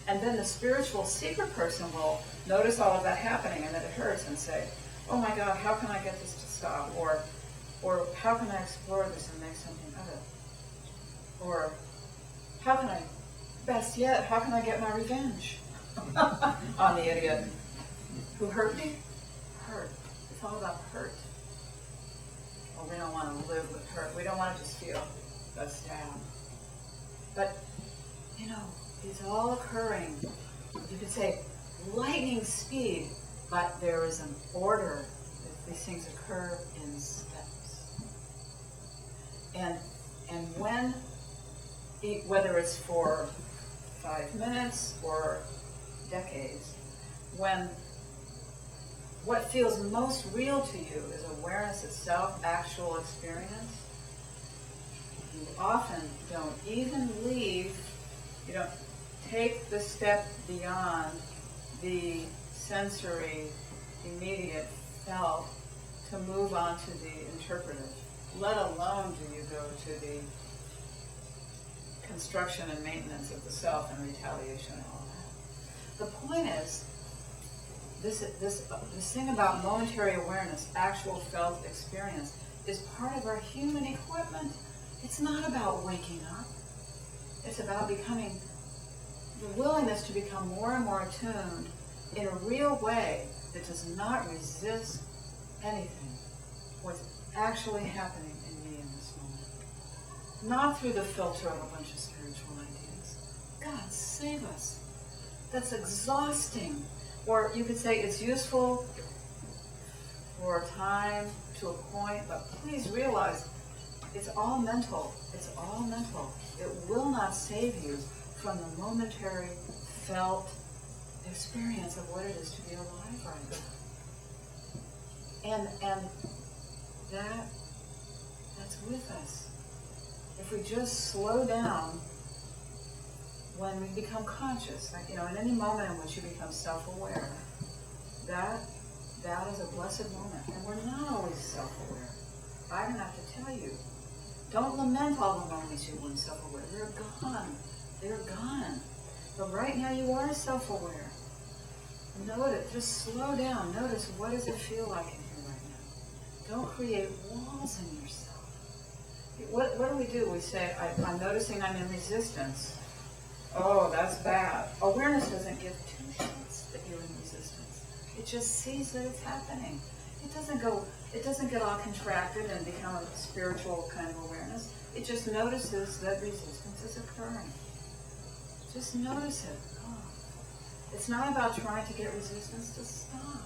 And then the spiritual seeker person will notice all of that happening and that it hurts and say, oh my God, how can I get this to stop? Or how can I explore this and make something of it? Or how can I, best yet, how can I get my revenge on the idiot who hurt me? Hurt. It's all about hurt. Well, we don't want to live with hurt. We don't want to just feel a stab. But, it's all occurring, you could say, lightning speed, but there is an order. These things occur in steps. And when, whether it's for 5 minutes or decades, when what feels most real to you is awareness itself, actual experience, you often don't even you don't take the step beyond the sensory, immediate felt to move on to the interpretive, let alone do you go to the construction and maintenance of the self and retaliation and all that. The point is, this thing about momentary awareness, actual felt experience, is part of our human equipment. It's not about waking up. It's about becoming, the willingness to become more and more attuned in a real way that does not resist anything, what's actually happening in me in this moment. Not through the filter of a bunch of spiritual ideas. God save us. That's exhausting. Or you could say it's useful for a time to a point, but please realize it's all mental. It's all mental. It will not save you from the momentary felt experience of what it is to be alive right now. And that's with us. If we just slow down when we become conscious, in any moment in which you become self-aware, that is a blessed moment. And we're not always self-aware. I don't have to tell you. Don't lament all the moments you weren't self-aware. They're gone. They're gone. But right now you are self-aware. Notice, just slow down. Notice, what does it feel like in here right now? Don't create walls in yourself. What do? We say, I'm noticing I'm in resistance. Oh, that's bad. Awareness doesn't give 2 shits that you're in resistance. It just sees that it's happening. It doesn't get all contracted and become a spiritual kind of awareness. It just notices that resistance is occurring. Just notice it. Oh. It's not about trying to get resistance to stop.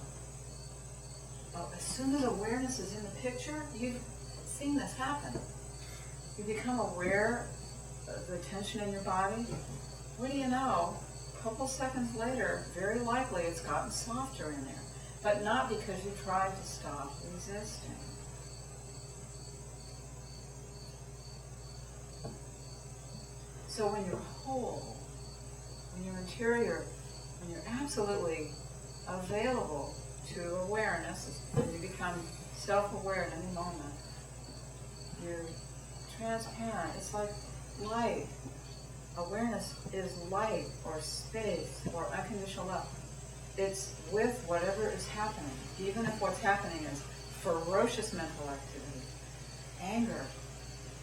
Well, as soon as awareness is in the picture, you've seen this happen. You become aware the tension in your body, what do you know? A couple seconds later, very likely it's gotten softer in there. But not because you tried to stop resisting. So when you're whole, when you're interior, when you're absolutely available to awareness, when you become self-aware at any moment, you're transparent. It's like light. Awareness is light or space or unconditional love. It's with whatever is happening, even if what's happening is ferocious mental activity, anger,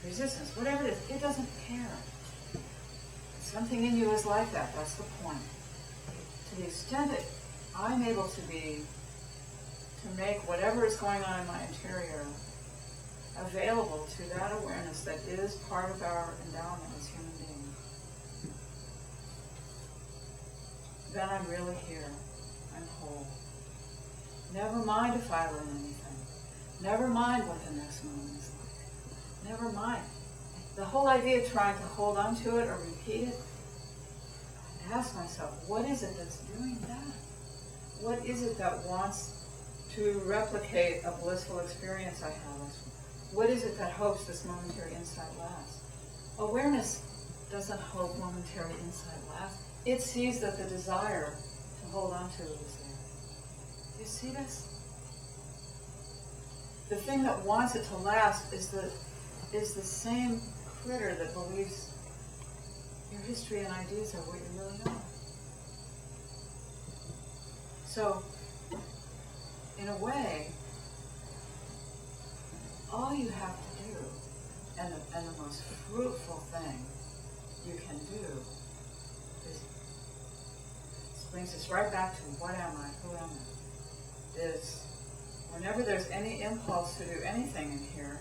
resistance, whatever it is, it doesn't care. Something in you is like that, that's the point. To the extent that I'm able to make whatever is going on in my interior available to that awareness that is part of our endowment as human beings, then I'm really here. I'm whole. Never mind if I learn anything. Never mind what the next moment is like. Never mind. The whole idea of trying to hold on to it or repeat it, ask myself, what is it that's doing that? What is it that wants to replicate a blissful experience I have? What is it that hopes this momentary insight lasts? Awareness doesn't hope momentary insight lasts. It sees that the desire to hold on to it is there. Do you see this? The thing that wants it to last is the same critter that believes your history and ideas are what you really are. So, in a way, all you have to do, and the most fruitful thing you can do, is, this brings us right back to what am I, who am I, is whenever there's any impulse to do anything in here,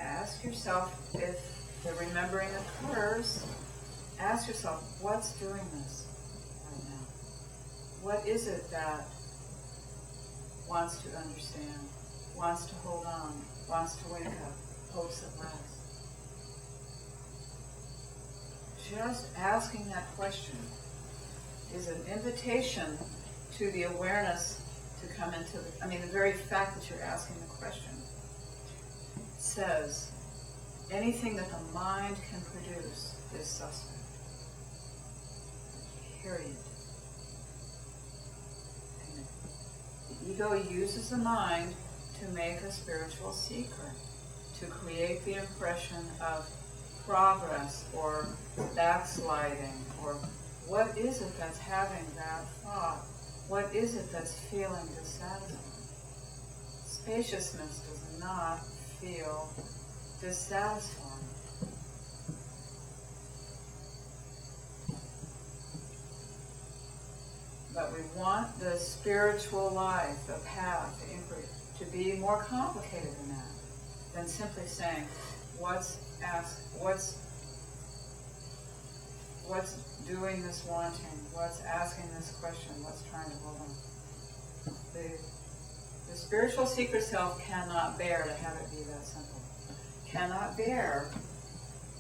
ask yourself, if the remembering occurs, ask yourself, what's doing this right now? What is it that wants to understand, wants to hold on, wants to wake up, hopes at last? Just asking that question is an invitation to the awareness to come into the very fact that you're asking the question says anything that the mind can produce is suspect. Period. And the ego uses the mind to make a spiritual secret, to create the impression of progress or backsliding, or what is it that's having that thought? What is it that's feeling dissatisfied? Spaciousness does not feel dissatisfying. But we want the spiritual life, the path, the inquiry, to be more complicated than that, than simply saying, what's doing this wanting, what's asking this question, what's trying to hold on. The spiritual secret self cannot bear to have it be that simple. Cannot bear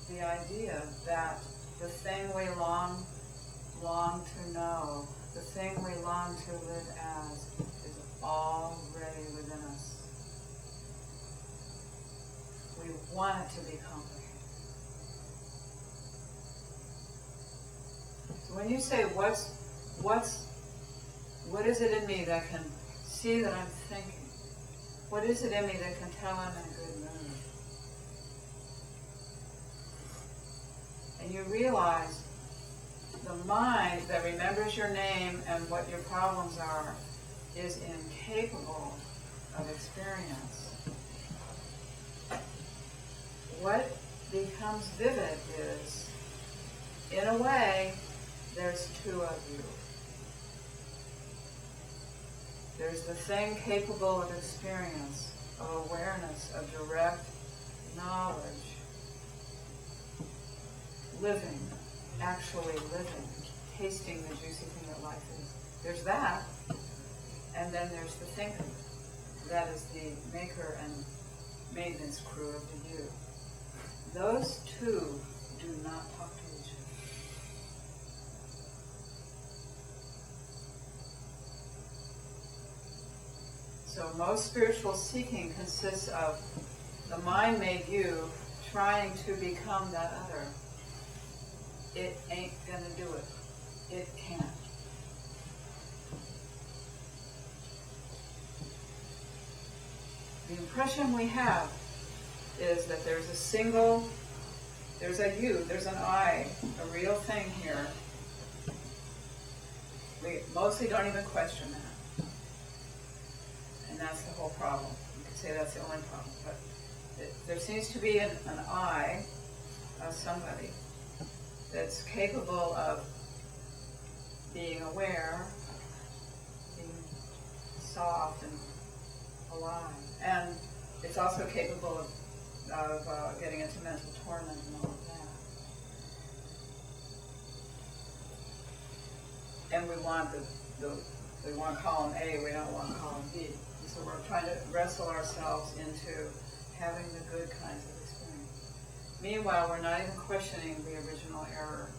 the idea that the thing we long to know, the thing we long to live as, is already within us. We want it to be complicated. So when you say, what is it in me that can see that I'm thinking? What is it in me that can tell I'm in a good mood? And you realize the mind that remembers your name and what your problems are is incapable of experience. What becomes vivid is, in a way, there's two of you. There's the thing capable of experience, of awareness, of direct knowledge, living, actually living, tasting the juicy thing that life is. There's that, and then there's the thinker. That is the maker and maintenance crew of the you. those two do not talk to each other. So most spiritual seeking consists of the mind-made you trying to become that other. It ain't gonna do it. It can't. The impression we have is that there's there's a you, there's an I, a real thing here. We mostly don't even question that. And that's the whole problem. You could say that's the only problem. But there seems to be an I, of somebody, that's capable of being aware, being soft and alive. And it's also capable of getting into mental torment and all of that. And we want we want column A, we don't want column B. So we're trying to wrestle ourselves into having the good kinds of experience. Meanwhile, we're not even questioning the original error,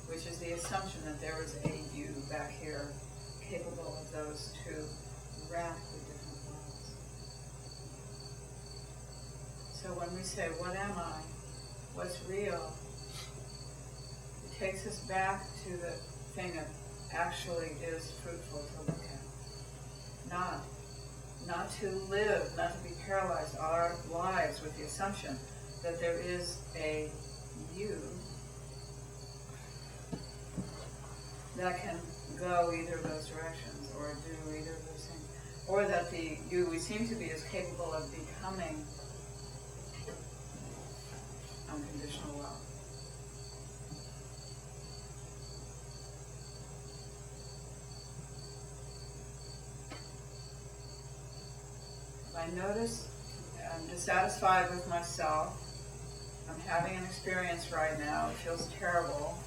which is the assumption that there is a you back here capable of those two radically different worlds. So when we say, what am I? What's real? It takes us back to the thing that actually is fruitful to look at. Not to live, not to be paralyzed all our lives with the assumption that there is a you that can go either of those directions or do either of those things. Or that the you we seem to be is capable of becoming unconditional love. I notice I'm dissatisfied with myself. I'm having an experience right now. It feels terrible.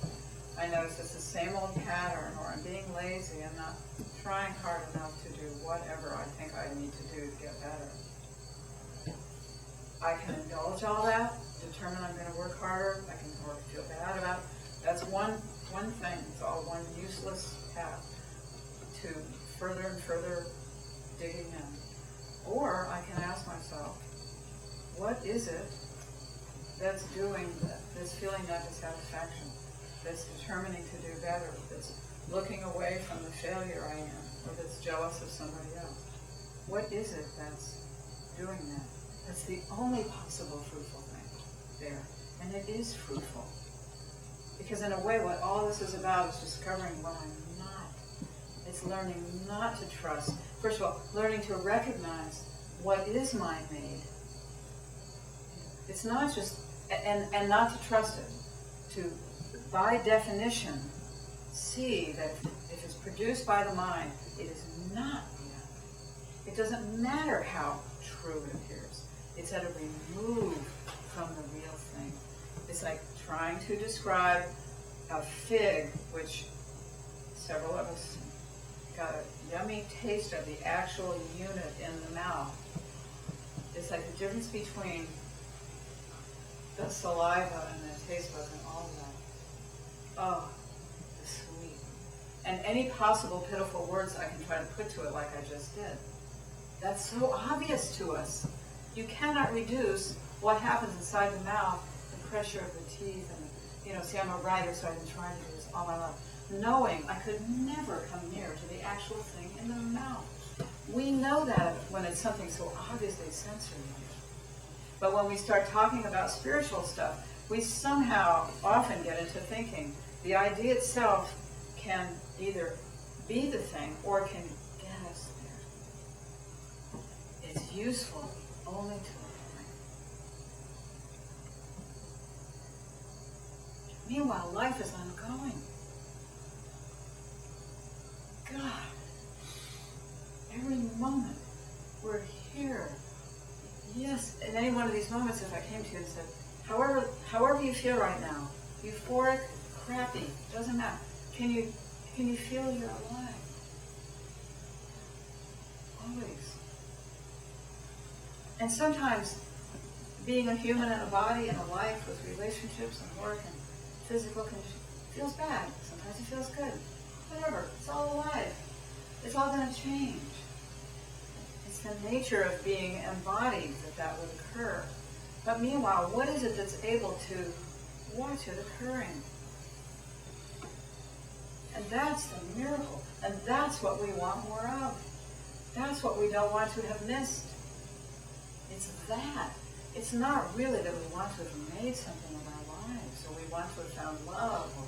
I notice it's the same old pattern, or I'm being lazy. I'm not trying hard enough to do whatever I think I need to do to get better. I can indulge all that, determine I'm going to work harder. I can or feel bad about it. That's one thing. It's all one useless path to further and further digging in. Or I can ask myself, what is it that's doing that, that's feeling that dissatisfaction, that's determining to do better, that's looking away from the failure I am, or that's jealous of somebody else? What is it that's doing that? That's the only possible fruitful thing there. And it is fruitful. Because in a way, what all this is about is discovering what I'm not. It's learning not to trust. First of all, learning to recognize what is mind-made. It's not just, and not to trust it. To, by definition, see that if it's produced by the mind, it is not reality. It doesn't matter how true it appears. It's at a remove from the real thing. It's like trying to describe a fig, which several of us got a yummy taste of the actual unit in the mouth. It's like the difference between the saliva and the taste buds and all of that. Oh, the sweet. And any possible pitiful words I can try to put to it like I just did. That's so obvious to us. You cannot reduce what happens inside the mouth, the pressure of the teeth, and see, I'm a writer, so I've been trying to do this all my life. Knowing I could never come near to the actual thing in the mouth. We know that when it's something so obviously sensory. But when we start talking about spiritual stuff, we somehow often get into thinking the idea itself can either be the thing or can get us there. It's useful only to a point. Meanwhile, life is ongoing. God, every moment we're here. Yes, in any one of these moments, if I came to you and said, however you feel right now, euphoric, crappy, doesn't matter. Can you feel you're alive? Always. And sometimes being a human in a body and a life with relationships and work and physical condition feels bad. Sometimes it feels good. Whatever. It's all alive. It's all going to change. It's the nature of being embodied that would occur. But meanwhile, what is it that's able to watch it occurring? And that's the miracle. And that's what we want more of. That's what we don't want to have missed. It's that. It's not really that we want to have made something of our lives, or we want to have found love, or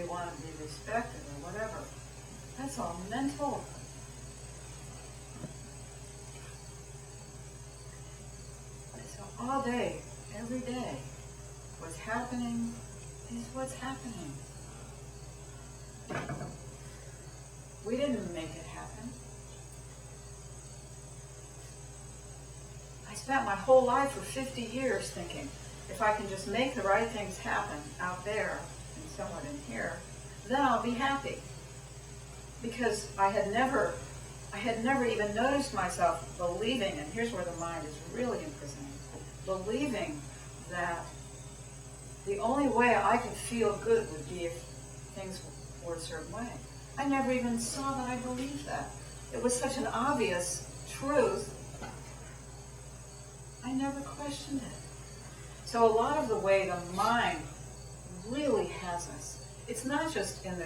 we want to be respected, or whatever. That's all mental. So all day, every day, what's happening is what's happening. We didn't make it happen. I spent my whole life for 50 years thinking, if I can just make the right things happen out there and somewhat in here, then I'll be happy. Because I had never even noticed myself believing, and here's where the mind is really imprisoning, believing that the only way I could feel good would be if things were a certain way. I never even saw that I believed that. It was such an obvious truth, I never questioned it. So a lot of the way the mind really has us, it's not just in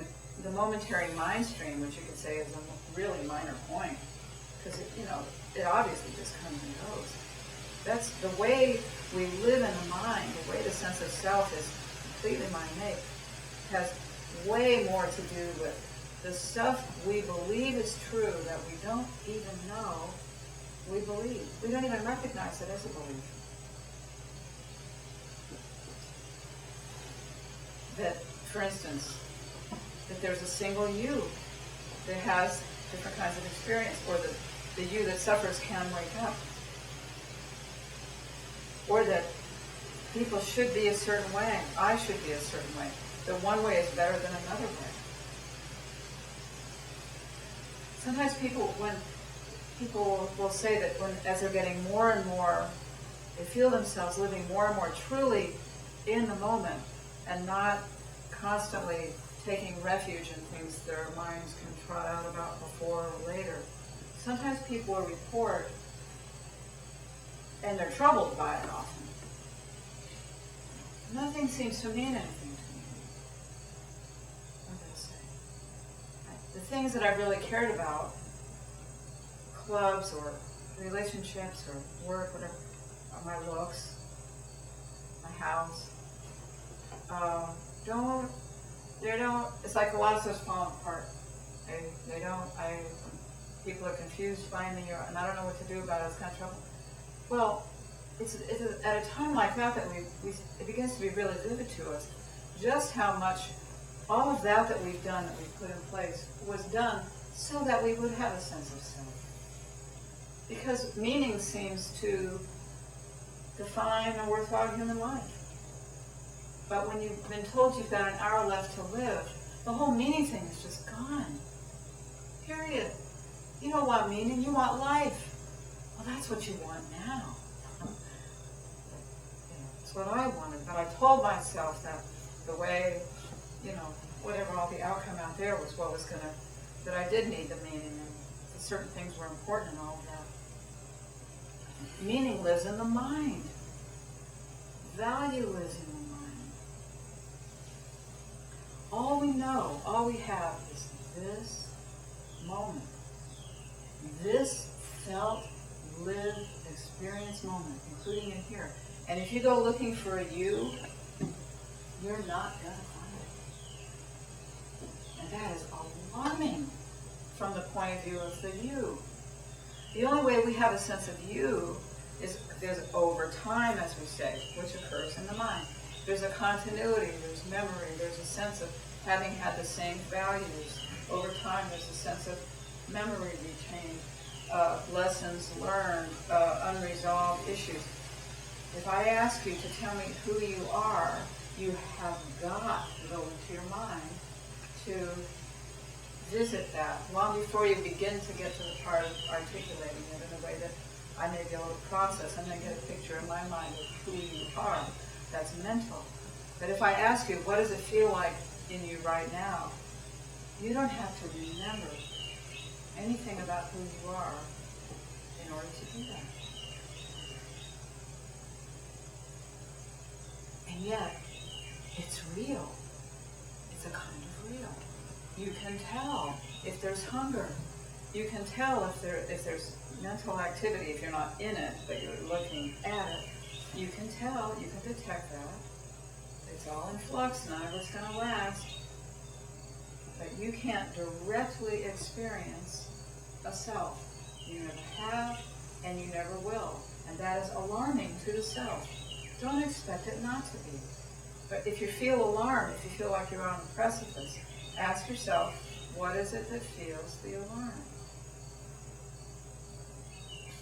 the momentary mind stream, which you could say is a really minor point, because it obviously just comes and goes. That's the way we live in the mind, the way the sense of self is completely mind-made, has way more to do with the stuff we believe is true that we don't even know we believe. We don't even recognize it as a belief. That, for instance, that there's a single you that has different kinds of experience, or that the you that suffers can wake up. Or that people should be a certain way, I should be a certain way, that one way is better than another way. Sometimes when people will say that as they're getting more and more, they feel themselves living more and more truly in the moment and not constantly taking refuge in things their minds can trot out about before or later. Sometimes people will report, and they're troubled by it often. Nothing seems to mean anything to me. What did I say? The things that I really cared about, clubs or relationships or work, whatever, my looks, my house, it's like a lot of stuff's falling apart. People are confused by me, and I don't know what to do about it. It's kind of trouble. Well, it's at a time like that it begins to be really vivid to us just how much all of that we've done, that we've put in place, was done so that we would have a sense of self. Because meaning seems to define a worthwhile human life. But when you've been told you've got an hour left to live, the whole meaning thing is just gone. Period. You don't want meaning, you want life. Well, that's what you want now. It's what I wanted, but I told myself that the way, whatever all the outcome out there was what was that I did need the meaning, and that certain things were important and all of that. Meaning lives in the mind. Value lives in the mind. All we know, all we have is this moment. This felt, lived, experienced moment, including in here. And if you go looking for a you, you're not going to find it. And that is alarming from the point of view of the you. The only way we have a sense of you is there's over time, as we say, which occurs in the mind. There's a continuity, there's memory, there's a sense of having had the same values. Over time, there's a sense of memory retained, lessons learned, unresolved issues. If I ask you to tell me who you are, you have got to go into your mind to visit that long before you begin to get to the part of articulating it in a way that I may be able to process, I may get a picture in my mind of who you are. That's mental. But if I ask you, what does it feel like in you right now? You don't have to remember anything about who you are in order to do that. And yet, it's real. It's a kind of real. You can tell if there's hunger. You can tell if there's mental activity, if you're not in it, but you're looking at it. You can tell, you can detect that. It's all in flux, none of it's going to last. But you can't directly experience a self. You never have, and you never will. And that is alarming to the self. Don't expect it not to be. But if you feel alarmed, if you feel like you're on a precipice, ask yourself, what is it that feels the alarm?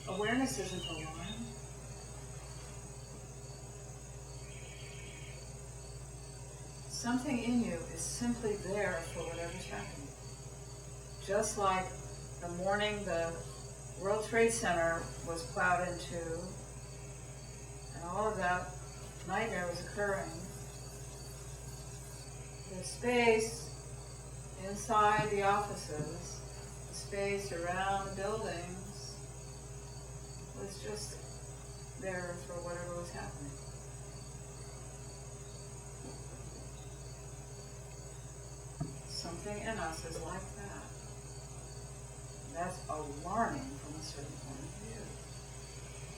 Awareness isn't alarm. Something in you is simply there for whatever's happening. Just like the morning the World Trade Center was plowed into, and all of that nightmare was occurring, the space inside the offices, the space around the buildings, was just there for whatever was happening. Something in us is like that. That's alarming from a certain point of view.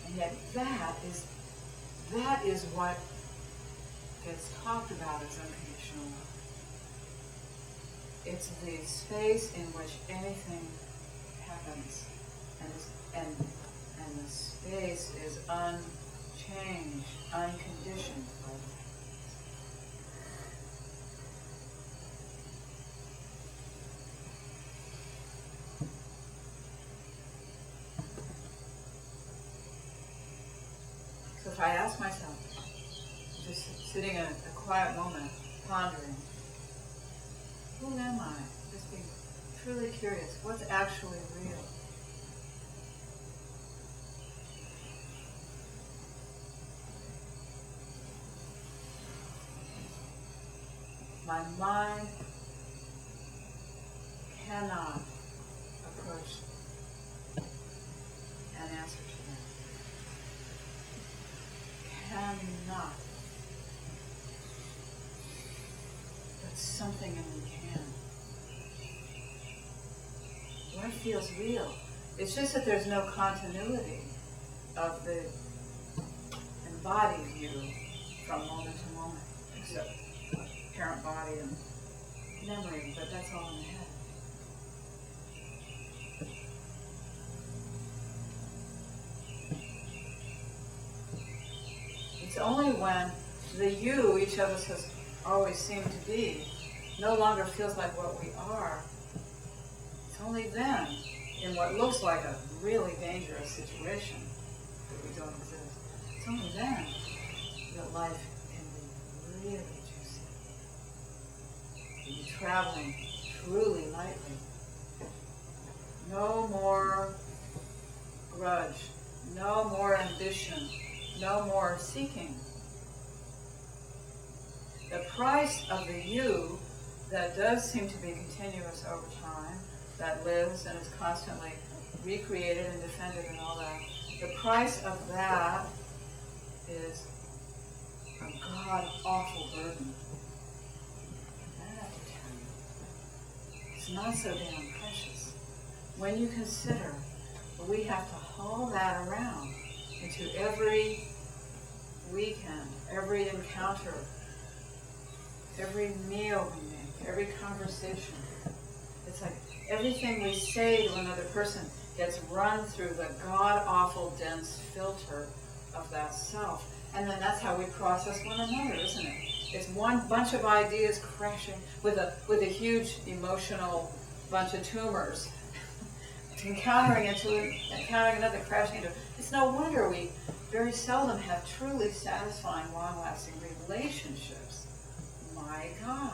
And yet that is what gets talked about as unconditional love. It's the space in which anything happens, and the space is unchanged, unconditioned by the So if I ask myself, just sitting in a quiet moment, pondering, who am I? Just being truly curious, what's actually real? My mind cannot approach an answer to that. Cannot. But something in me can. What feels real? It's just that there's no continuity of the embodied view from moment to moment, except parent body and memory, but that's all in the head. It's only when the you each of us has always seemed to be no longer feels like what we are. It's only then, in what looks like a really dangerous situation, that we don't exist. It's only then that life can be really juicy. You'll be traveling truly lightly. No more grudge, no more ambition, no more seeking. The price of the you that does seem to be continuous over time, that lives and is constantly recreated and defended and all that, the price of that is a god-awful burden. I have to tell you, it's not so damn precious. When you consider that we have to haul that around into every weekend, every encounter, every meal we make, every conversation. It's like everything we say to another person gets run through the god-awful dense filter of that self. And then that's how we process one another, isn't it? It's one bunch of ideas crashing with a huge emotional bunch of tumors. encountering another, crashing into. It's no wonder we very seldom have truly satisfying, long-lasting relationships. My God.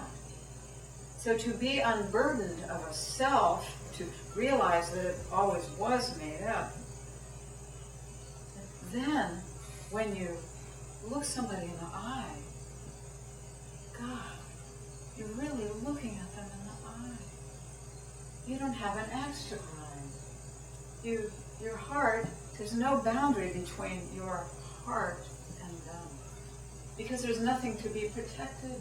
So to be unburdened of a self, to realize that it always was made up, then when you look somebody in the eye, God, you're really looking at them in the eye. You don't have an axe to grind. Your heart, there's no boundary between your heart and them, because there's nothing to be protected.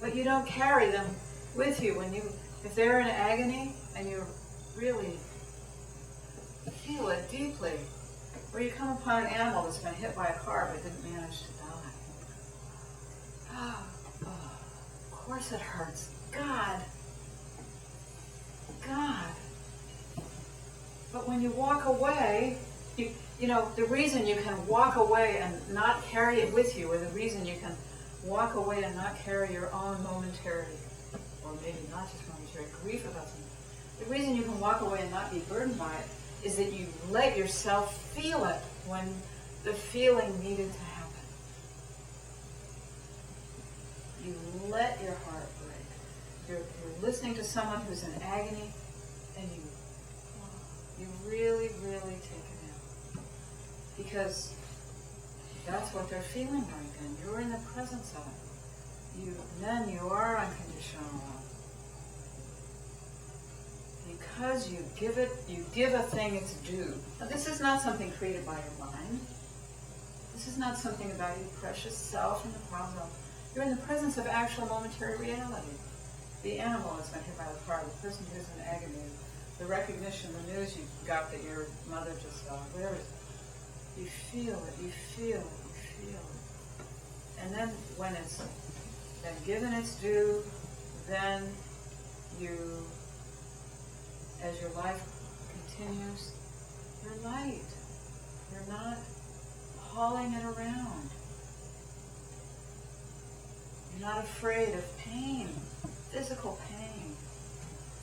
But you don't carry them with you if they're in agony and you really feel it deeply, or you come upon an animal that's been hit by a car but didn't manage to die. Of course it hurts. God. But when you walk away, you know, the reason you can walk away and not carry it with you, or the reason you can walk away and not carry your own momentary, or maybe not just momentary, grief about something. The reason you can walk away and not be burdened by it is that you let yourself feel it when the feeling needed to happen. You let your heart break. You're listening to someone who's in agony, and you really, really take it in. Because that's what they're feeling right then. You're in the presence of it. Then you are unconditional love. Because you give a thing its due. Now this is not something created by your mind. This is not something about your precious self in the problem. You're in the presence of actual momentary reality. The animal that's been hit by the car, the person who's in agony, the recognition, the news you got that your mother just died, whatever it is. You feel it, you feel it, you feel it. And then when it's been given its due, then you, as your life continues, you're light. You're not hauling it around. You're not afraid of pain, physical pain.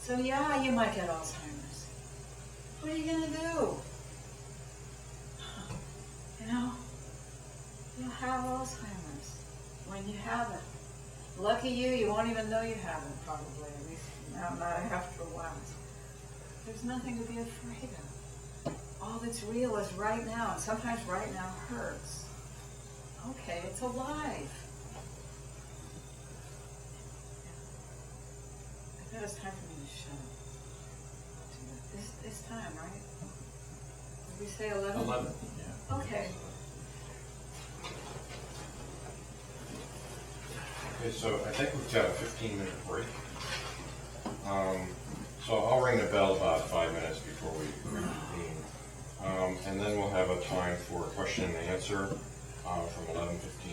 So yeah, you might get Alzheimer's. What are you going to do? You know, you'll have Alzheimer's when you have it. Lucky you won't even know you have it, probably, at least not after a while. There's nothing to be afraid of. All that's real is right now, and sometimes right now hurts. Okay, it's alive. I bet it's time for me to shut up. It's time, right? Did we say 11? 11, yeah. Okay. Okay, so I think we've got a 15-minute break. So I'll ring the bell about 5 minutes before we reconvene. And then we'll have a time for question and answer from 11:15